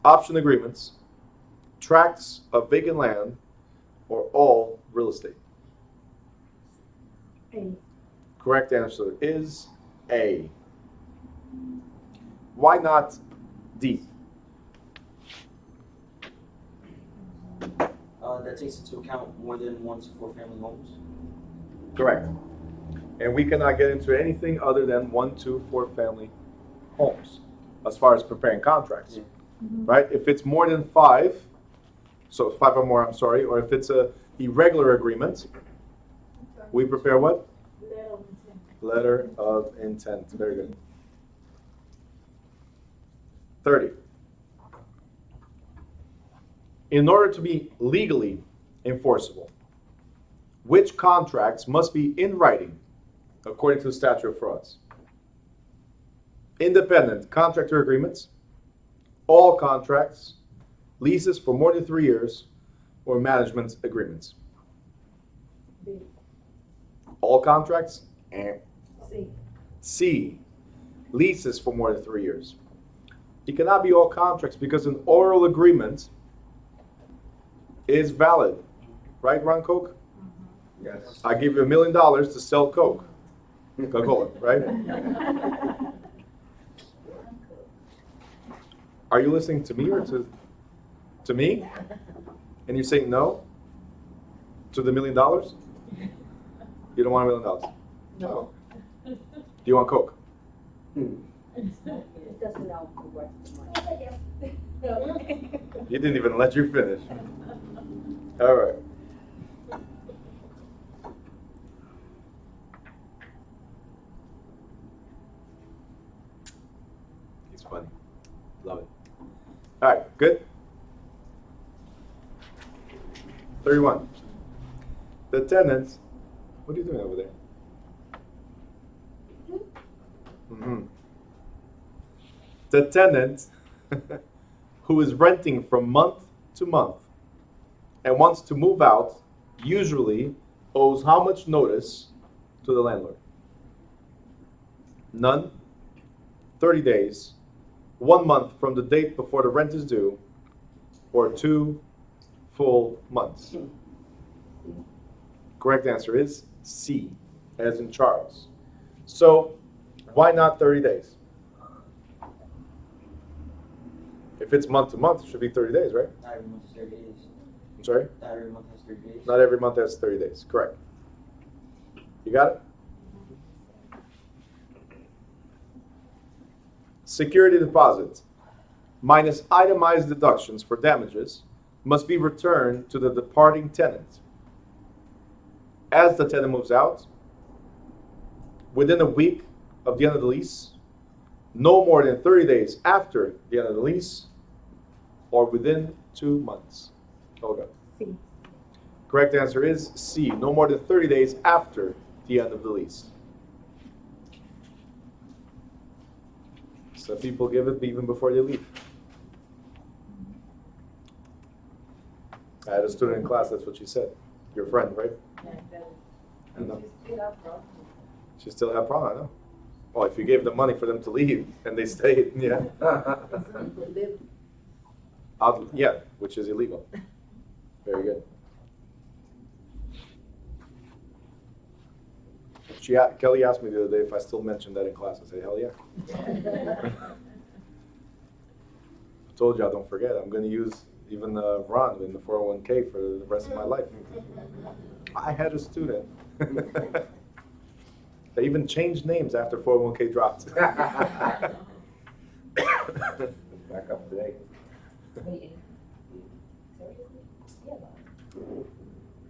Speaker 2: option agreements, tracts of vacant land, or all real estate.
Speaker 6: A.
Speaker 2: Correct answer is A. Why not D?
Speaker 1: That takes into account more than 1 to 4 family homes.
Speaker 2: Correct. And we cannot get into anything other than 1 to 4 family homes as far as preparing contracts.
Speaker 1: Yeah.
Speaker 2: Right? If it's more than 5, so 5 or more, I'm sorry, or if it's a irregular agreement, we prepare what? Letter of intent. Very good. 30. In order to be legally enforceable, which contracts must be in writing according to the statute of frauds? Independent contractor agreements, all contracts, leases for more than 3 years, or management agreements.
Speaker 5: B.
Speaker 2: All contracts?
Speaker 5: C.
Speaker 2: C, leases for more than 3 years. It cannot be all contracts because an oral agreement is valid. Right, Ron Coke?
Speaker 4: Yes.
Speaker 2: I give you $1 million to sell Coke. Coca-Cola, right? Are you listening to me or to me? And you're saying no to the $1 million? You don't want $1 million?
Speaker 5: No.
Speaker 2: Do you want Coke?
Speaker 5: It doesn't know who works the money.
Speaker 2: You didn't even let you finish. All right. He's funny. Love it. All right, good. 31. The tenant, what are you doing over there? Mm-hmm. The tenant who is renting from month to month and wants to move out usually owes how much notice to the landlord? None, 30 days, 1 month from the date before the rent is due, or 2 full months. Correct answer is C, as in Charles. So why not 30 days? If it's month to month, it should be 30 days, right?
Speaker 1: Not every month is 30 days.
Speaker 2: I'm sorry?
Speaker 1: Not every month has 30 days.
Speaker 2: Not every month has 30 days. Correct. You got it? Security deposit minus itemized deductions for damages must be returned to the departing tenant. As the tenant moves out, within a week of the end of the lease, no more than 30 days after the end of the lease, or within 2 months. Olga.
Speaker 6: C.
Speaker 2: Correct answer is C, no more than 30 days after the end of the lease. Some people give it even before they leave. I had a student in class, that's what she said. Your friend, right? I know. She still had problem, I know. Well, if you gave them money for them to leave and they stayed, yeah. Yeah, which is illegal. Very good. Kelly asked me the other day if I still mentioned that in class. I said, hell yeah. I told you I don't forget. I'm going to use even Ron in the 401k for the rest of my life. I had a student. They even changed names after 401k dropped.
Speaker 4: Back up today.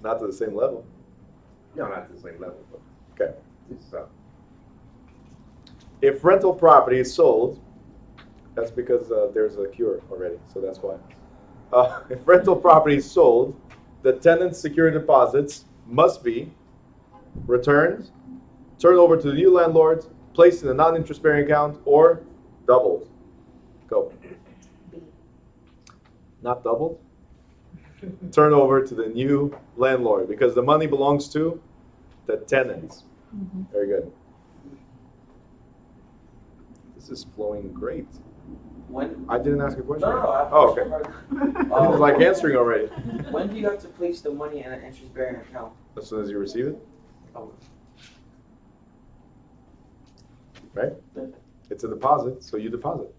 Speaker 2: Not to the same level.
Speaker 4: No, not to the same level, but
Speaker 2: Okay.
Speaker 4: it's
Speaker 2: If rental property is sold, that's because there's a cure already, so that's why. If rental property is sold, the tenant's security deposits must be returned, turned over to the new landlord, placed in a non-interest bearing account, or doubled. Go. Not doubled. Turn over to the new landlord because the money belongs to the tenant. Very good. This is flowing great.
Speaker 1: When?
Speaker 2: I didn't ask a question.
Speaker 1: No.
Speaker 2: Oh, okay. I was like answering already.
Speaker 1: When do you have to place the money in an interest-bearing account?
Speaker 2: As soon as you receive it,
Speaker 1: Oh,
Speaker 2: right? It's a deposit, so you deposit.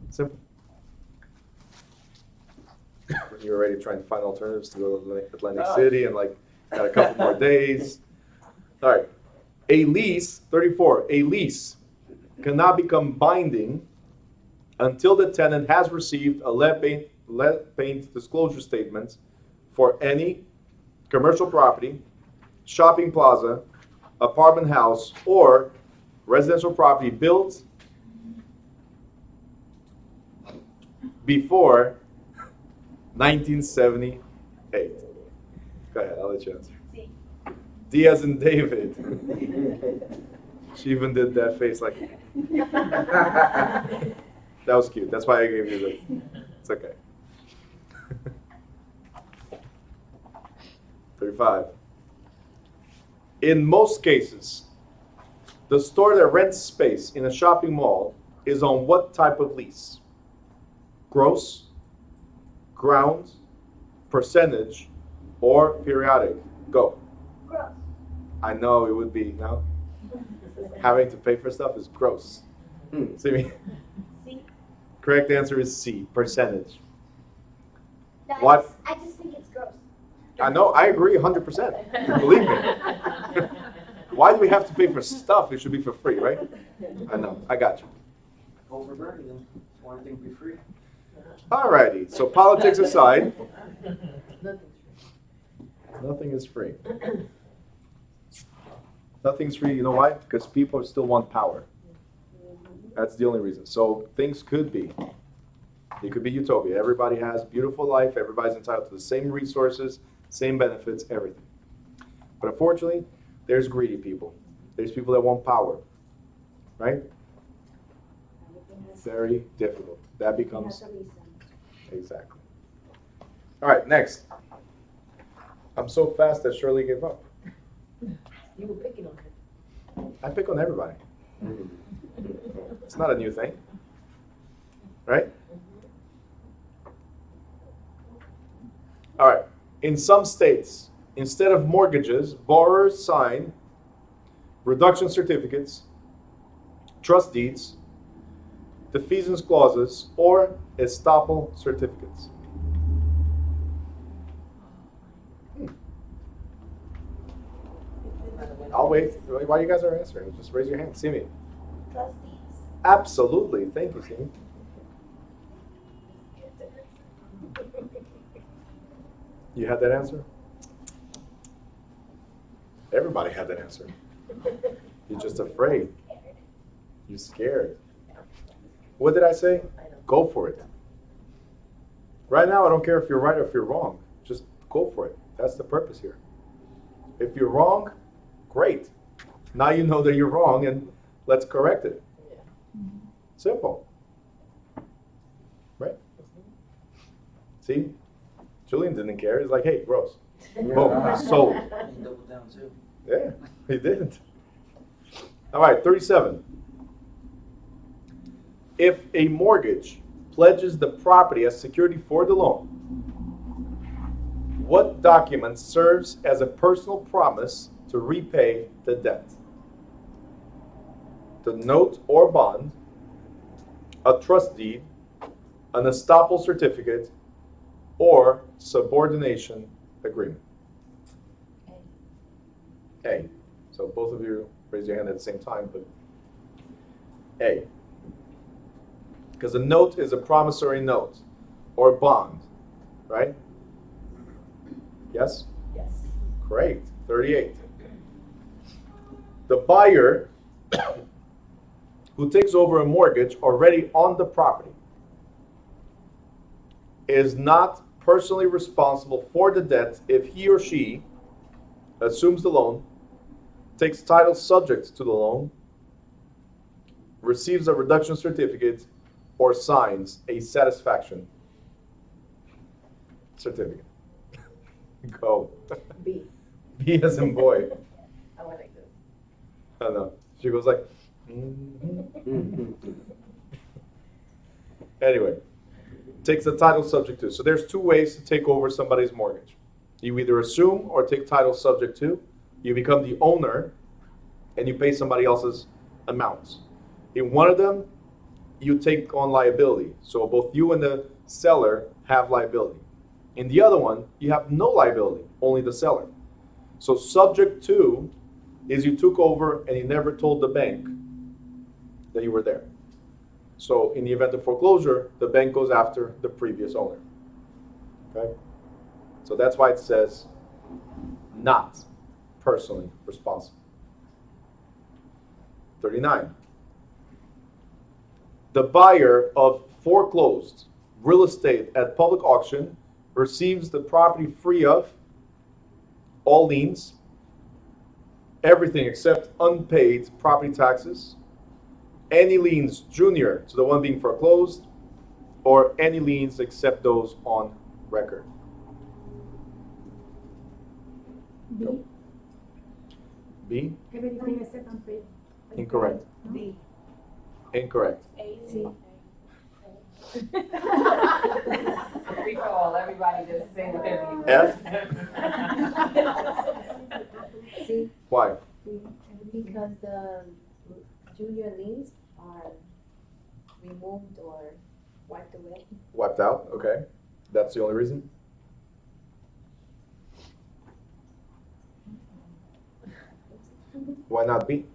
Speaker 2: Simple. You're already trying to find alternatives to go to Atlantic City and like got a couple more days. All right. A lease, 34, a lease cannot become binding until the tenant has received a lead paint disclosure statement for any commercial property, shopping plaza, apartment house, or residential property built before 1978. Go ahead, I'll let you answer.
Speaker 5: C.
Speaker 2: D as in David. She even did that face like. That was cute. That's why I gave you the. It's okay. 35. In most cases, the store that rents space in a shopping mall is on what type of lease? Gross, ground, percentage, or periodic? Go.
Speaker 5: Gross.
Speaker 2: I know it would be, no? Having to pay for stuff is gross. See me?
Speaker 5: C.
Speaker 2: Correct answer is C, percentage.
Speaker 5: No,
Speaker 2: What?
Speaker 5: I just think it's gross.
Speaker 2: I know, I agree 100%. Believe me. Why do we have to pay for stuff? It should be for free, right? I know, I got you.
Speaker 1: vote for Bernie then. Want everything to be free?
Speaker 2: Alrighty, so politics aside, Nothing is free. Nothing's free. You know why? Because people still want power. That's the only reason. So things could be. It could be utopia. Everybody has beautiful life. Everybody's entitled to the same resources, same benefits, everything. But unfortunately, there's greedy people. There's people that want power. Right? Very difficult. That becomes... Exactly. All right, next. I'm so fast that Shirley gave up.
Speaker 3: You were picking on her.
Speaker 2: I pick on everybody. It's not a new thing. Right? All right. In some states, instead of mortgages, borrowers sign reduction certificates, trust deeds, defeasance clauses, or estoppel certificates. I'll wait. While you guys are answering, just raise your hand. See me.
Speaker 5: Trustees.
Speaker 2: Absolutely. Thank you, Simi. You had that answer? Everybody had that answer. You're just afraid. You're scared. What did I say? Go for it. Right now, I don't care if you're right or if you're wrong. Just go for it. That's the purpose here. If you're wrong, great. Now you know that you're wrong and let's correct it. Simple. Right? See? Julian didn't care. He's like, hey, gross. Boom, sold.
Speaker 1: He doubled down too.
Speaker 2: Yeah, he didn't. All right, 37. If a mortgage pledges the property as security for the loan, what document serves as a personal promise to repay the debt? The note or bond, a trust deed, an estoppel certificate, or subordination agreement? A. So both of you raise your hand at the same time, but A. Because a note is a promissory note or bond, right? Yes?
Speaker 5: Yes.
Speaker 2: Great. 38. The buyer who takes over a mortgage already on the property is not personally responsible for the debt if he or she assumes the loan, takes title subject to the loan, receives a reduction certificate, or signs a satisfaction certificate. Go.
Speaker 5: B.
Speaker 2: B as in boy.
Speaker 5: I went like this.
Speaker 2: I don't know. She goes like, Anyway, takes the title subject to. So there's two ways to take over somebody's mortgage. You either assume or take title subject to. You become the owner and you pay somebody else's amounts. In one of them, you take on liability. So both you and the seller have liability. In the other one, you have no liability, only the seller. So subject to is you took over and you never told the bank that you were there. So in the event of foreclosure, the bank goes after the previous owner. Okay? So that's why it says not personally responsible. 39. The buyer of foreclosed real estate at public auction receives the property free of all liens, everything except unpaid property taxes, any liens junior to the one being foreclosed, or any liens except those on record.
Speaker 6: B.
Speaker 2: B?
Speaker 6: Everything except unpaid.
Speaker 2: Incorrect.
Speaker 5: B.
Speaker 2: Incorrect.
Speaker 5: A.
Speaker 6: C.
Speaker 3: Free for all, everybody just say whatever you want.
Speaker 2: F?
Speaker 8: See,
Speaker 2: Why?
Speaker 8: because the junior liens are removed or wiped away.
Speaker 2: Wiped out, okay. That's the only reason? Why not B?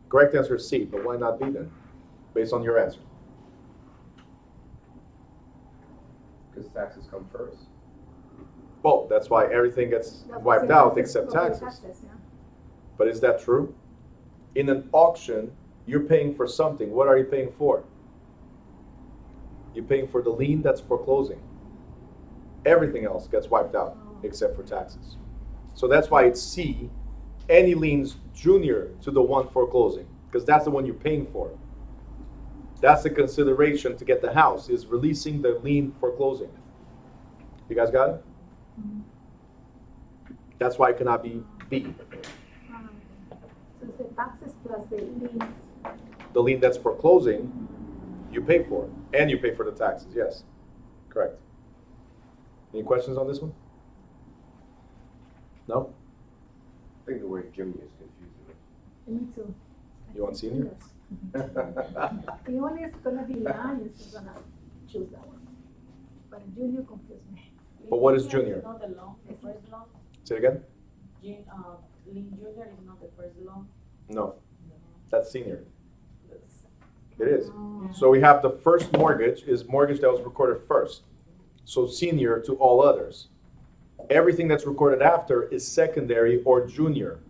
Speaker 2: Correct answer is C, but why not B then? Based on your answer.
Speaker 4: Because taxes come first.
Speaker 2: Well, that's why everything gets
Speaker 6: That's
Speaker 2: wiped
Speaker 6: the
Speaker 2: out
Speaker 6: same
Speaker 2: except
Speaker 6: property
Speaker 2: taxes.
Speaker 6: yeah.
Speaker 2: But is that true? In an auction, you're paying for something. What are you paying for? You're paying for the lien that's foreclosing. Everything else gets wiped out except for taxes. So that's why it's C, any liens junior to the one foreclosing, because that's the one you're paying for. That's the consideration to get the house, is releasing the lien foreclosing. You guys got it? That's why it cannot be B.
Speaker 6: So it's the taxes plus the liens.
Speaker 2: The lien that's foreclosing, you pay for, and you pay for the taxes, yes. Correct. Any questions on this one? No?
Speaker 4: I think the word junior is confusing.
Speaker 6: Me too.
Speaker 2: You want senior?
Speaker 6: The one is gonna be line is gonna choose that one. But junior confused me.
Speaker 2: But what is junior?
Speaker 7: It's not the loan, the first loan.
Speaker 2: Say it again?
Speaker 7: Lien junior is not the first loan.
Speaker 2: No. That's senior. It is. So we have the first mortgage is mortgage that was recorded first. So senior to all others. Everything that's recorded after is secondary or junior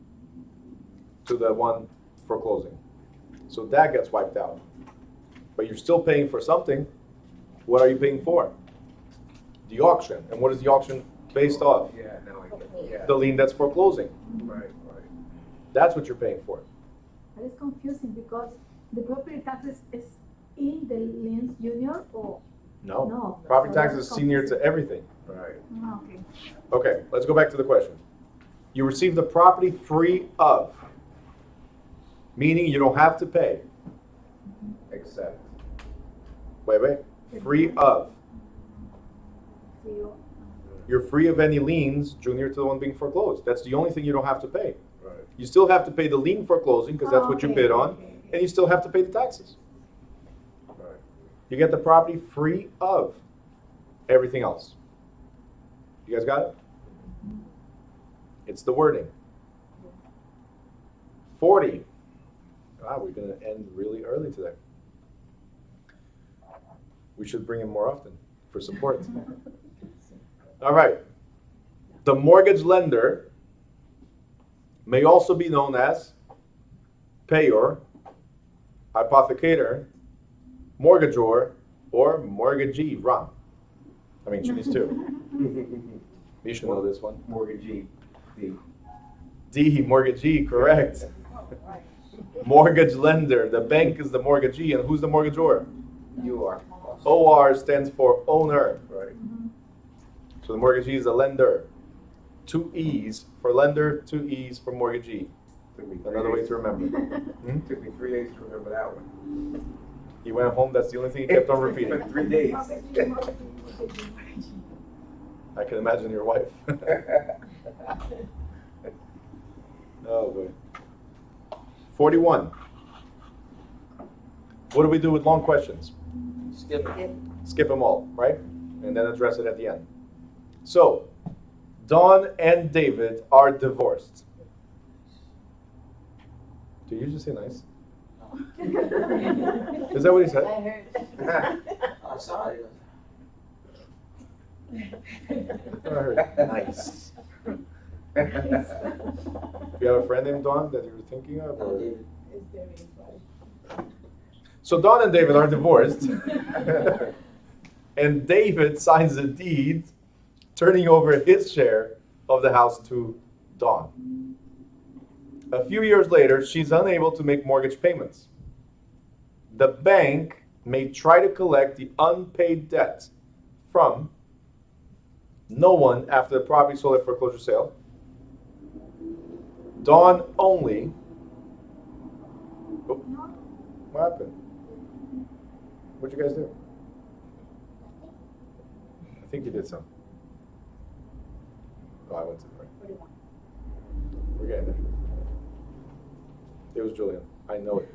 Speaker 2: to the one foreclosing. So that gets wiped out. But you're still paying for something. What are you paying for? The auction. And what is the auction based off?
Speaker 4: Yeah, now I get it. Yeah.
Speaker 2: The lien that's foreclosing.
Speaker 4: Right.
Speaker 2: That's what you're paying for.
Speaker 6: But it's confusing because the property taxes is in the liens junior or
Speaker 2: No.
Speaker 6: no?
Speaker 2: Property
Speaker 6: So
Speaker 2: tax
Speaker 6: that's
Speaker 2: is senior to everything.
Speaker 4: Right.
Speaker 6: Okay.
Speaker 2: Okay, let's go back to the question. You receive the property free of, meaning you don't have to pay.
Speaker 4: Except.
Speaker 2: Wait. Free of.
Speaker 6: So
Speaker 2: You're free of any liens junior to the one being foreclosed. That's the only thing you don't have to pay.
Speaker 4: Right.
Speaker 2: You still have to pay the lien foreclosing because that's what you bid on, and you still have to pay the taxes.
Speaker 4: Right.
Speaker 2: You get the property free of everything else. You guys got it? It's the wording. 40. Wow, we're going to end really early today. We should bring him more often for support. All right. The mortgage lender may also be known as payor, hypothecator, mortgagor, or mortgagee. Ron. I mean, choose two. You should know this one.
Speaker 4: Mortgagee.
Speaker 2: D, mortgagee, correct. Mortgage lender. The bank is the mortgagee, and who's the mortgagor?
Speaker 4: You are.
Speaker 2: OR stands for owner.
Speaker 4: Right.
Speaker 2: So the mortgagee is a lender. 2 E's for lender, 2 E's for mortgagee.
Speaker 4: Took me 3
Speaker 2: Another way
Speaker 4: days.
Speaker 2: to remember.
Speaker 4: Took me 3 days to remember that one.
Speaker 2: He went home, that's the only thing he kept on repeating.
Speaker 4: 3 days.
Speaker 2: I can imagine your wife. Oh boy. 41. What do we do with long questions?
Speaker 1: Skip it.
Speaker 2: Skip them all, right? And then address it at the end. So, Dawn and David are divorced. Did you just say nice? Is that what he said?
Speaker 8: I heard.
Speaker 1: I'm sorry.
Speaker 2: I heard nice. You have a friend named Dawn that you were thinking of?
Speaker 1: No,
Speaker 2: Or?
Speaker 1: David.
Speaker 2: So Dawn and David are divorced. And David signs a deed turning over his share of the house to Dawn. A few years later, she's unable to make mortgage payments. The bank may try to collect the unpaid debt from no one after the property sold at foreclosure sale. Dawn only. Oh, what happened? What'd you guys do? I think you did some. Oh, I went to the right. We're getting there. It was Julian. I know it.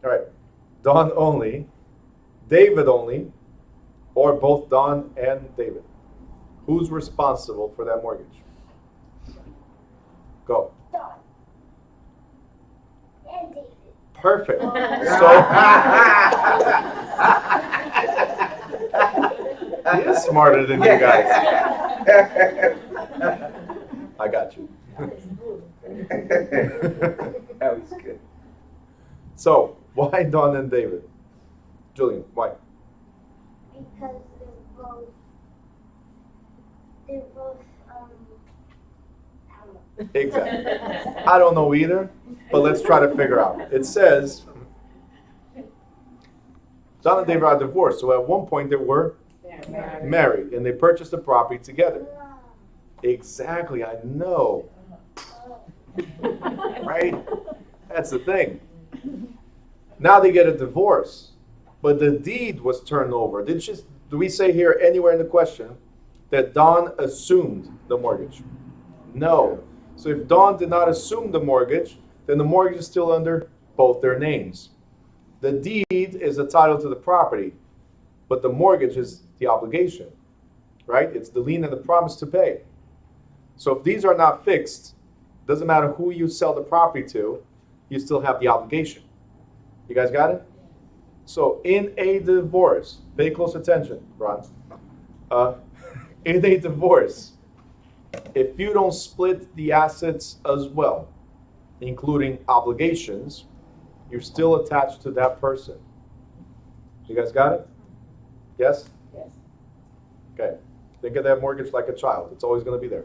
Speaker 2: All right. Dawn only, David only, or both Dawn and David. Who's responsible for that mortgage? Go.
Speaker 5: Dawn. And David.
Speaker 2: Perfect. He is smarter than you guys. I got you.
Speaker 4: That was good.
Speaker 2: So, why Don and David? Julian, why?
Speaker 9: Because they're both, I don't know.
Speaker 2: Exactly. I don't know either, but let's try to figure out. It says, Don and David are divorced, so at one point they were married, and they purchased the property together. Exactly, I know. Right? That's the thing. Now they get a divorce, but the deed was turned over. Do we say here anywhere in the question that Don assumed the mortgage? No. So if Don did not assume the mortgage, then the mortgage is still under both their names. The deed is the title to the property, but the mortgage is the obligation, right? It's the lien and the promise to pay. So if these are not fixed, doesn't matter who you sell the property to, you still have the obligation. You guys got it? So in a divorce, pay close attention, Ron. In a divorce, if you don't split the assets as well, including obligations, you're still attached to that person. You guys got it? Yes?
Speaker 3: Yes.
Speaker 2: Okay. Think of that mortgage like a child. It's always going to be there.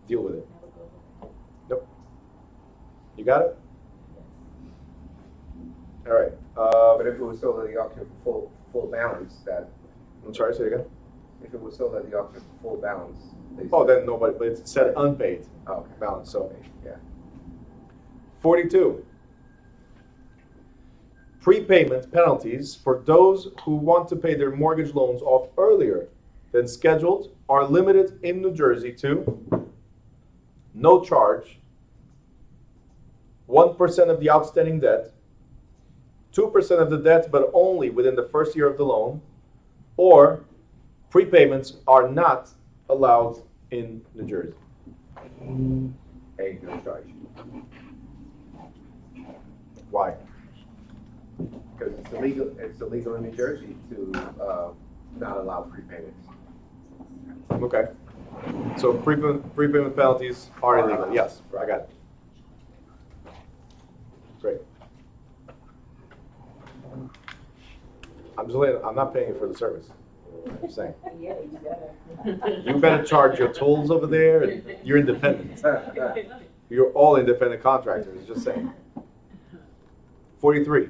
Speaker 2: Deal with it. Nope. You got it? All right.
Speaker 4: But if it was sold at the auction for full balance, that,
Speaker 2: I'm sorry, say it again.
Speaker 4: if it was sold at the auction for full balance, they
Speaker 2: Oh,
Speaker 4: said-
Speaker 2: then nobody, but it said unpaid
Speaker 4: Oh, okay.
Speaker 2: balance. So
Speaker 4: Yeah.
Speaker 2: 42. Prepayment penalties for those who want to pay their mortgage loans off earlier than scheduled are limited in New Jersey to no charge, 1% of the outstanding debt, 2% of the debt but only within the first year of the loan, or prepayments are not allowed in New Jersey.
Speaker 4: Hey, no charge.
Speaker 2: Why?
Speaker 4: Because it's illegal in New Jersey to not allow prepayments.
Speaker 2: Okay. So prepayment penalties are illegal. Yes, I got it. Great. I'm not paying you for the service. I'm just saying.
Speaker 3: Yeah, you better.
Speaker 2: You better charge your tolls over there. And you're independent. You're all independent contractors. Just saying. 43.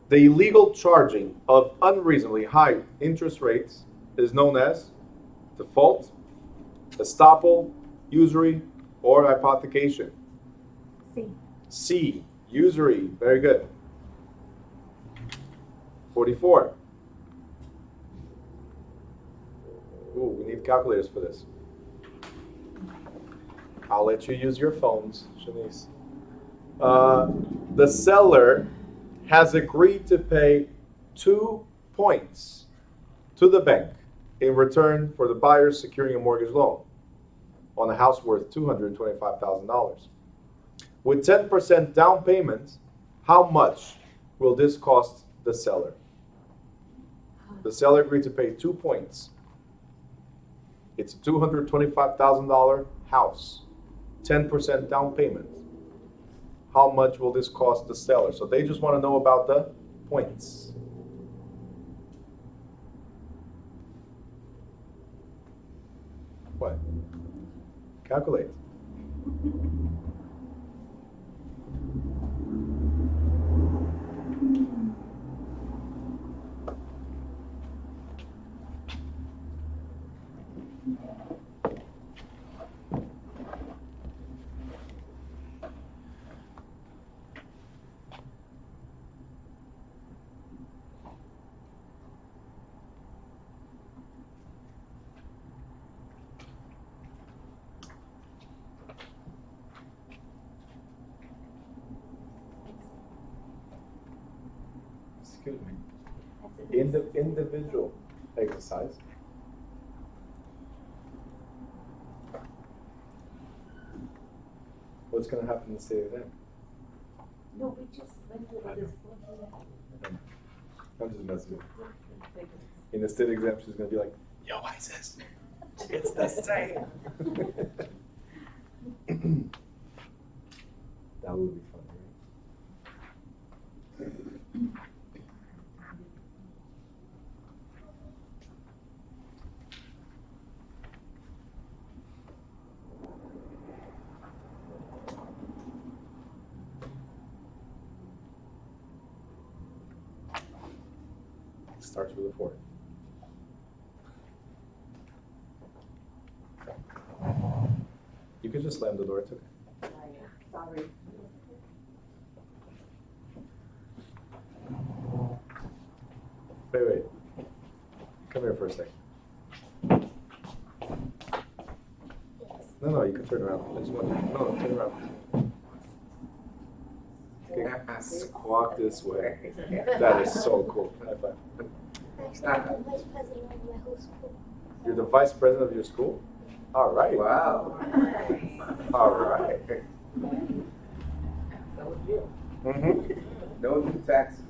Speaker 2: The illegal charging of unreasonably high interest rates is known as default, estoppel, usury, or hypothecation. C. Usury. Very good. 44. Ooh, we need calculators for this. I'll let you use your phones, Shanice. The seller has agreed to pay 2 points to the bank in return for the buyer securing a mortgage loan on a house worth $225,000. With 10% down payment, how much will this cost the seller? The seller agreed to pay 2 points. It's a $225,000 house, 10% down payment. How much will this cost the seller? So they just want to know about the points. What? Calculate. Excuse me. Individual exercise. What's going to happen in the state exam?
Speaker 7: No, we just went through this.
Speaker 2: I'm just messing with you. In the state exam, she's going to be like, yo, ISIS. It's the same. That would be funny, right? Starts with a 4. You could just slam the door, it's okay.
Speaker 5: Sorry.
Speaker 2: Wait. Come here for a second. No, you can turn around. I just want no, turn around. Okay, squawk this way. That is so cool. High five.
Speaker 9: Actually, I'm the vice president of my whole school.
Speaker 2: You're the vice president of your school? All right.
Speaker 4: Wow.
Speaker 2: All right.
Speaker 3: That was you.
Speaker 2: Mm-hmm.
Speaker 4: No new taxes.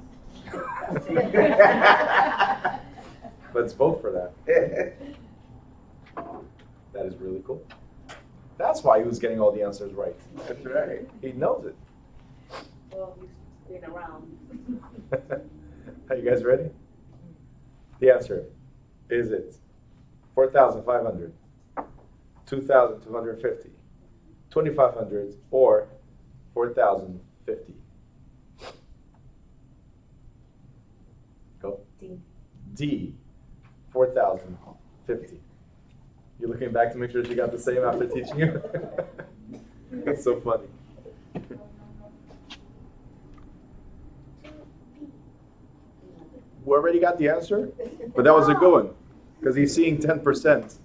Speaker 2: Let's vote for that. That is really cool. That's why he was getting all the answers right.
Speaker 4: That's right.
Speaker 2: He knows it.
Speaker 7: Well, he's been around.
Speaker 2: Are you guys ready? The answer is it 4,500, 2,250, 2,500, or 4,050? Go. D, 4,050. You're looking back to make sure she got the same after teaching you? That's so funny. We already got the answer, but that was a good one because he's seeing 10%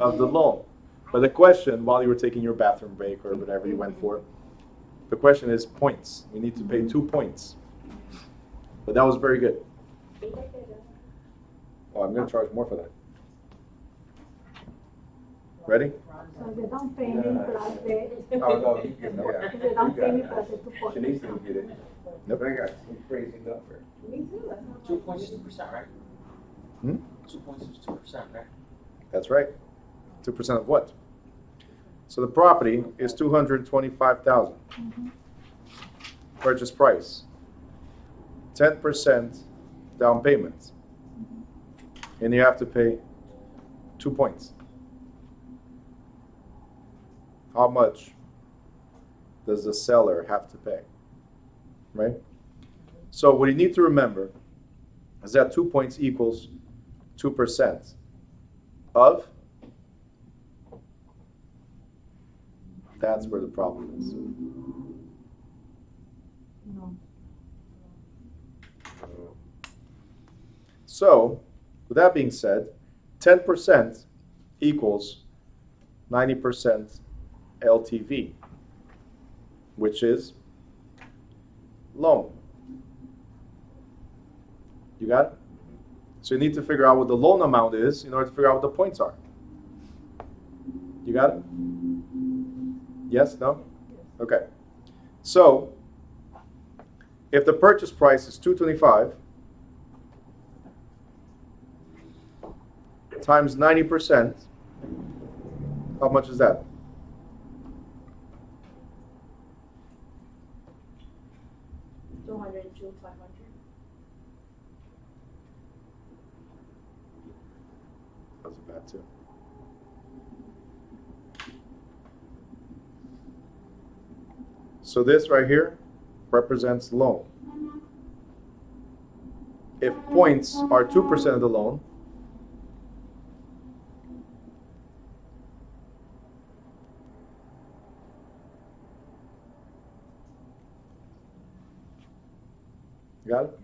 Speaker 2: of the loan. But the question, while you were taking your bathroom break or whatever you went for, the question is points. We need to pay 2 points. But that was very good. Oh, I'm going to charge more for that. Ready?
Speaker 6: So the down payment plus the,
Speaker 4: Oh, no, you can, yeah.
Speaker 6: the down
Speaker 4: You got
Speaker 6: payment
Speaker 4: it.
Speaker 6: plus the 2 points.
Speaker 4: Shanice didn't get it.
Speaker 2: Nope.
Speaker 4: I got some crazy number.
Speaker 7: Me too, that's not
Speaker 1: 2 points is 2%, right?
Speaker 2: Hmm?
Speaker 1: 2 points is 2%, right?
Speaker 2: That's right. 2% of what? So the property is $225,000. Purchase price. 10% down payment. And you have to pay 2 points. How much does the seller have to pay? Right? So what you need to remember is that 2 points equals 2% of. That's where the problem is.
Speaker 6: No.
Speaker 2: So, with that being said, 10% equals 90% LTV, which is loan. You got it? So you need to figure out what the loan amount is in order to figure out what the points are. You got it? Yes? No? Okay. So, if the purchase price is $225 times 90%, how much is that? That's bad too. So this right here represents loan. If points are 2% of the loan, you got it?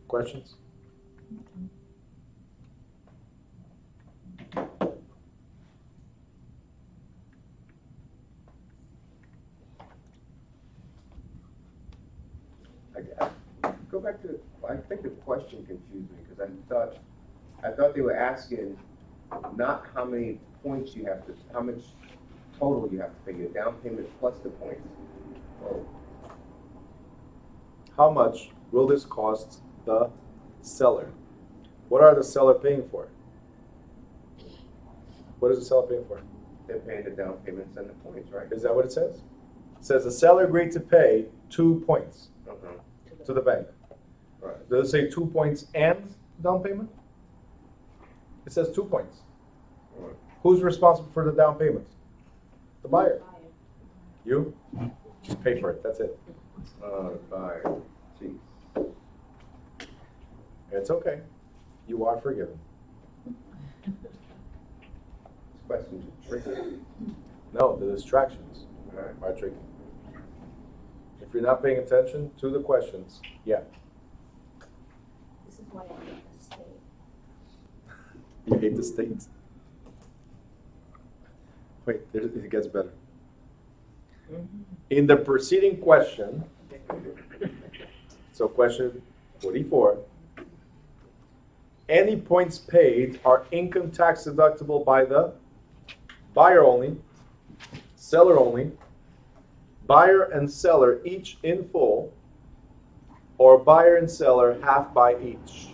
Speaker 2: Questions?
Speaker 4: Go back to, I think the question confused me, because I thought they were asking not how many points you have to, how much total you have to pay, your down payment plus the points. Oh,
Speaker 2: How much will this cost the seller? What are the seller paying for? What is the seller paying for?
Speaker 4: they're paying the down payments and the points, right?
Speaker 2: Is that what it says? It says the seller agreed to pay 2 points
Speaker 4: Uh-huh.
Speaker 2: to the bank.
Speaker 4: Right.
Speaker 2: Does it say 2 points and down payment? It says 2 points.
Speaker 4: Right.
Speaker 2: Who's responsible for the down payment? The buyer. You? Just pay for it. That's it.
Speaker 4: By, geez.
Speaker 2: It's okay. You are forgiven.
Speaker 4: This question's tricky.
Speaker 2: No, the distractions
Speaker 4: Right.
Speaker 2: are tricky. If you're not paying attention to the questions, yeah.
Speaker 8: This is why I hate the state.
Speaker 2: You hate the state. Wait, it gets better. In the preceding question, so question 44, any points paid are income tax deductible by the buyer only, seller only, buyer and seller each in full, or buyer and seller half by each.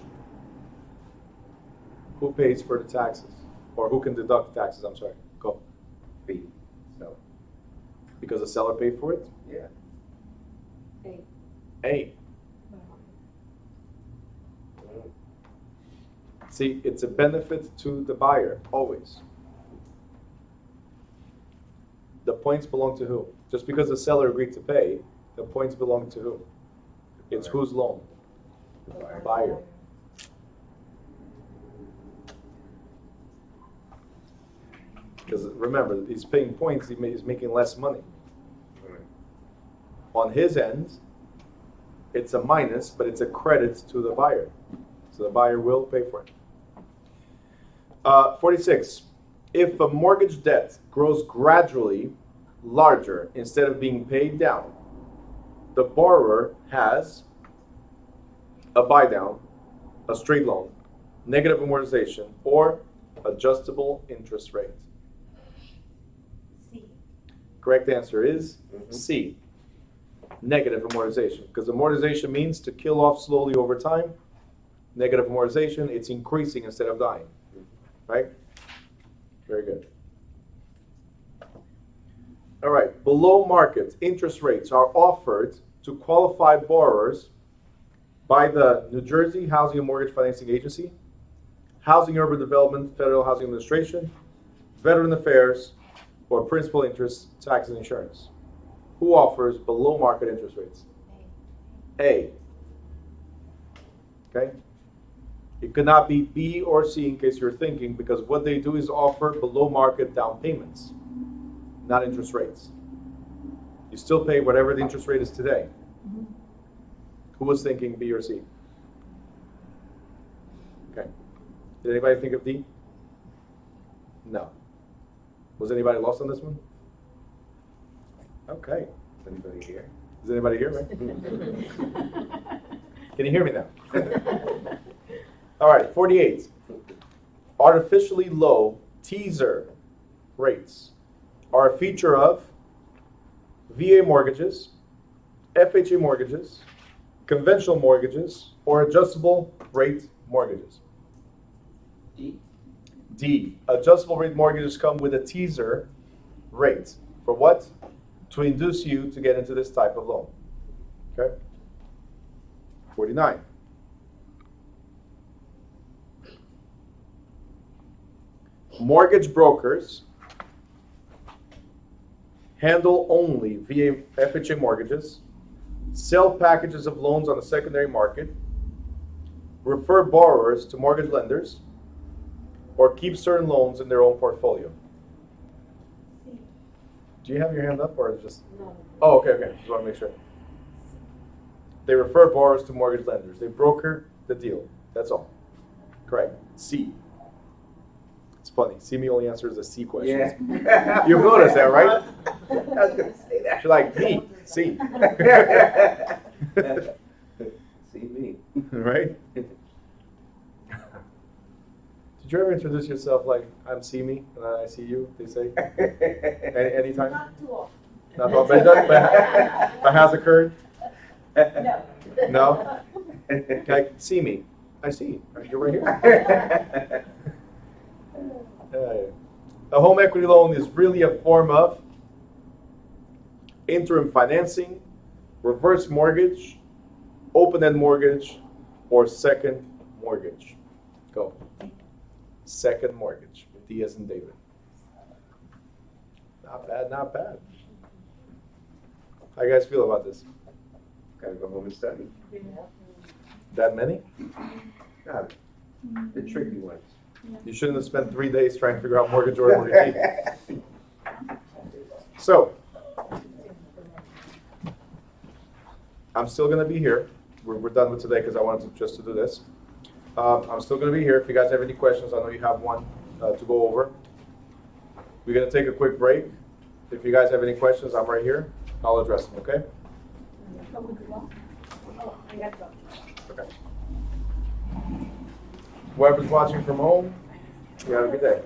Speaker 2: Who pays for the taxes? Or who can deduct the taxes? I'm sorry. Go.
Speaker 4: Fee. So,
Speaker 2: Because the seller paid for it?
Speaker 4: yeah.
Speaker 2: A.
Speaker 4: Mm.
Speaker 2: See, it's a benefit to the buyer, always. The points belong to who? Just because the seller agreed to pay, the points belong to who? It's
Speaker 4: Buyer.
Speaker 2: whose loan?
Speaker 4: The buyer.
Speaker 2: Buyer. Because remember, he's paying points, he's making less money.
Speaker 4: Right.
Speaker 2: On his end, it's a minus, but it's a credit to the buyer. So the buyer will pay for it. 46. If a mortgage debt grows gradually larger instead of being paid down, the borrower has a buy down, a straight loan, negative amortization, or adjustable interest rate.
Speaker 7: C.
Speaker 2: Correct answer is
Speaker 4: Mhm.
Speaker 2: C, negative amortization. Because amortization means to kill off slowly over time. Negative amortization, it's increasing instead of dying. Right? Very good. All right, below market interest rates are offered to qualified borrowers by the New Jersey Housing and Mortgage Financing Agency, Housing and Urban Development, Federal Housing Administration, Veteran Affairs, or Principal Interest, Tax and Insurance. Who offers below market interest rates? A. Okay? It could not be B or C in case you're thinking, because what they do is offer below market down payments, not interest rates. You still pay whatever the interest rate is today. Who was thinking B or C? Okay. Did anybody think of D? No. Was anybody lost on this one? Okay.
Speaker 4: Is anybody here?
Speaker 2: Is anybody here, right? Can you hear me now? All right, 48. Artificially low teaser rates are a feature of VA mortgages, FHA mortgages, conventional mortgages, or adjustable rate mortgages.
Speaker 1: D.
Speaker 2: D. Adjustable rate mortgages come with a teaser rate. For what? To induce you to get into this type of loan. Okay? 49. Mortgage brokers handle only VA FHA mortgages, sell packages of loans on the secondary market, refer borrowers to mortgage lenders, or keep certain loans in their own portfolio. Do you have your hand up, or is it just?
Speaker 3: No.
Speaker 2: Oh, okay. Just want to make sure. They refer borrowers to mortgage lenders. They broker the deal. That's all. Correct. C. It's funny. See me only answers the C questions.
Speaker 4: Yeah.
Speaker 2: You've noticed that, right?
Speaker 4: I was gonna say that.
Speaker 2: You're like, B, C.
Speaker 4: See me.
Speaker 2: Right? Did you ever introduce yourself like, I'm see me, and I see you, they say? Anytime?
Speaker 7: Not too often.
Speaker 2: Not all, but it does, but has occurred?
Speaker 7: No.
Speaker 2: No? Like, see me. I see. You're right here. Yeah. A home equity loan is really a form of interim financing, reverse mortgage, open-end mortgage, or second mortgage. Go. Second mortgage. D as in David. Not bad, not bad. How you guys feel about this?
Speaker 4: Gotta go home and study.
Speaker 2: That many?
Speaker 4: Yeah, the tricky ones.
Speaker 2: You shouldn't have spent 3 days trying to figure out mortgage or mortgage. So, I'm still going to be here. We're done with today because I wanted just to do this. I'm still going to be here. If you guys have any questions, I know you have one to go over. We're going to take a quick break. If you guys have any questions, I'm right here. I'll address them, okay?
Speaker 6: Oh, I got to.
Speaker 2: Okay. Whoever's watching from home, you have a good day.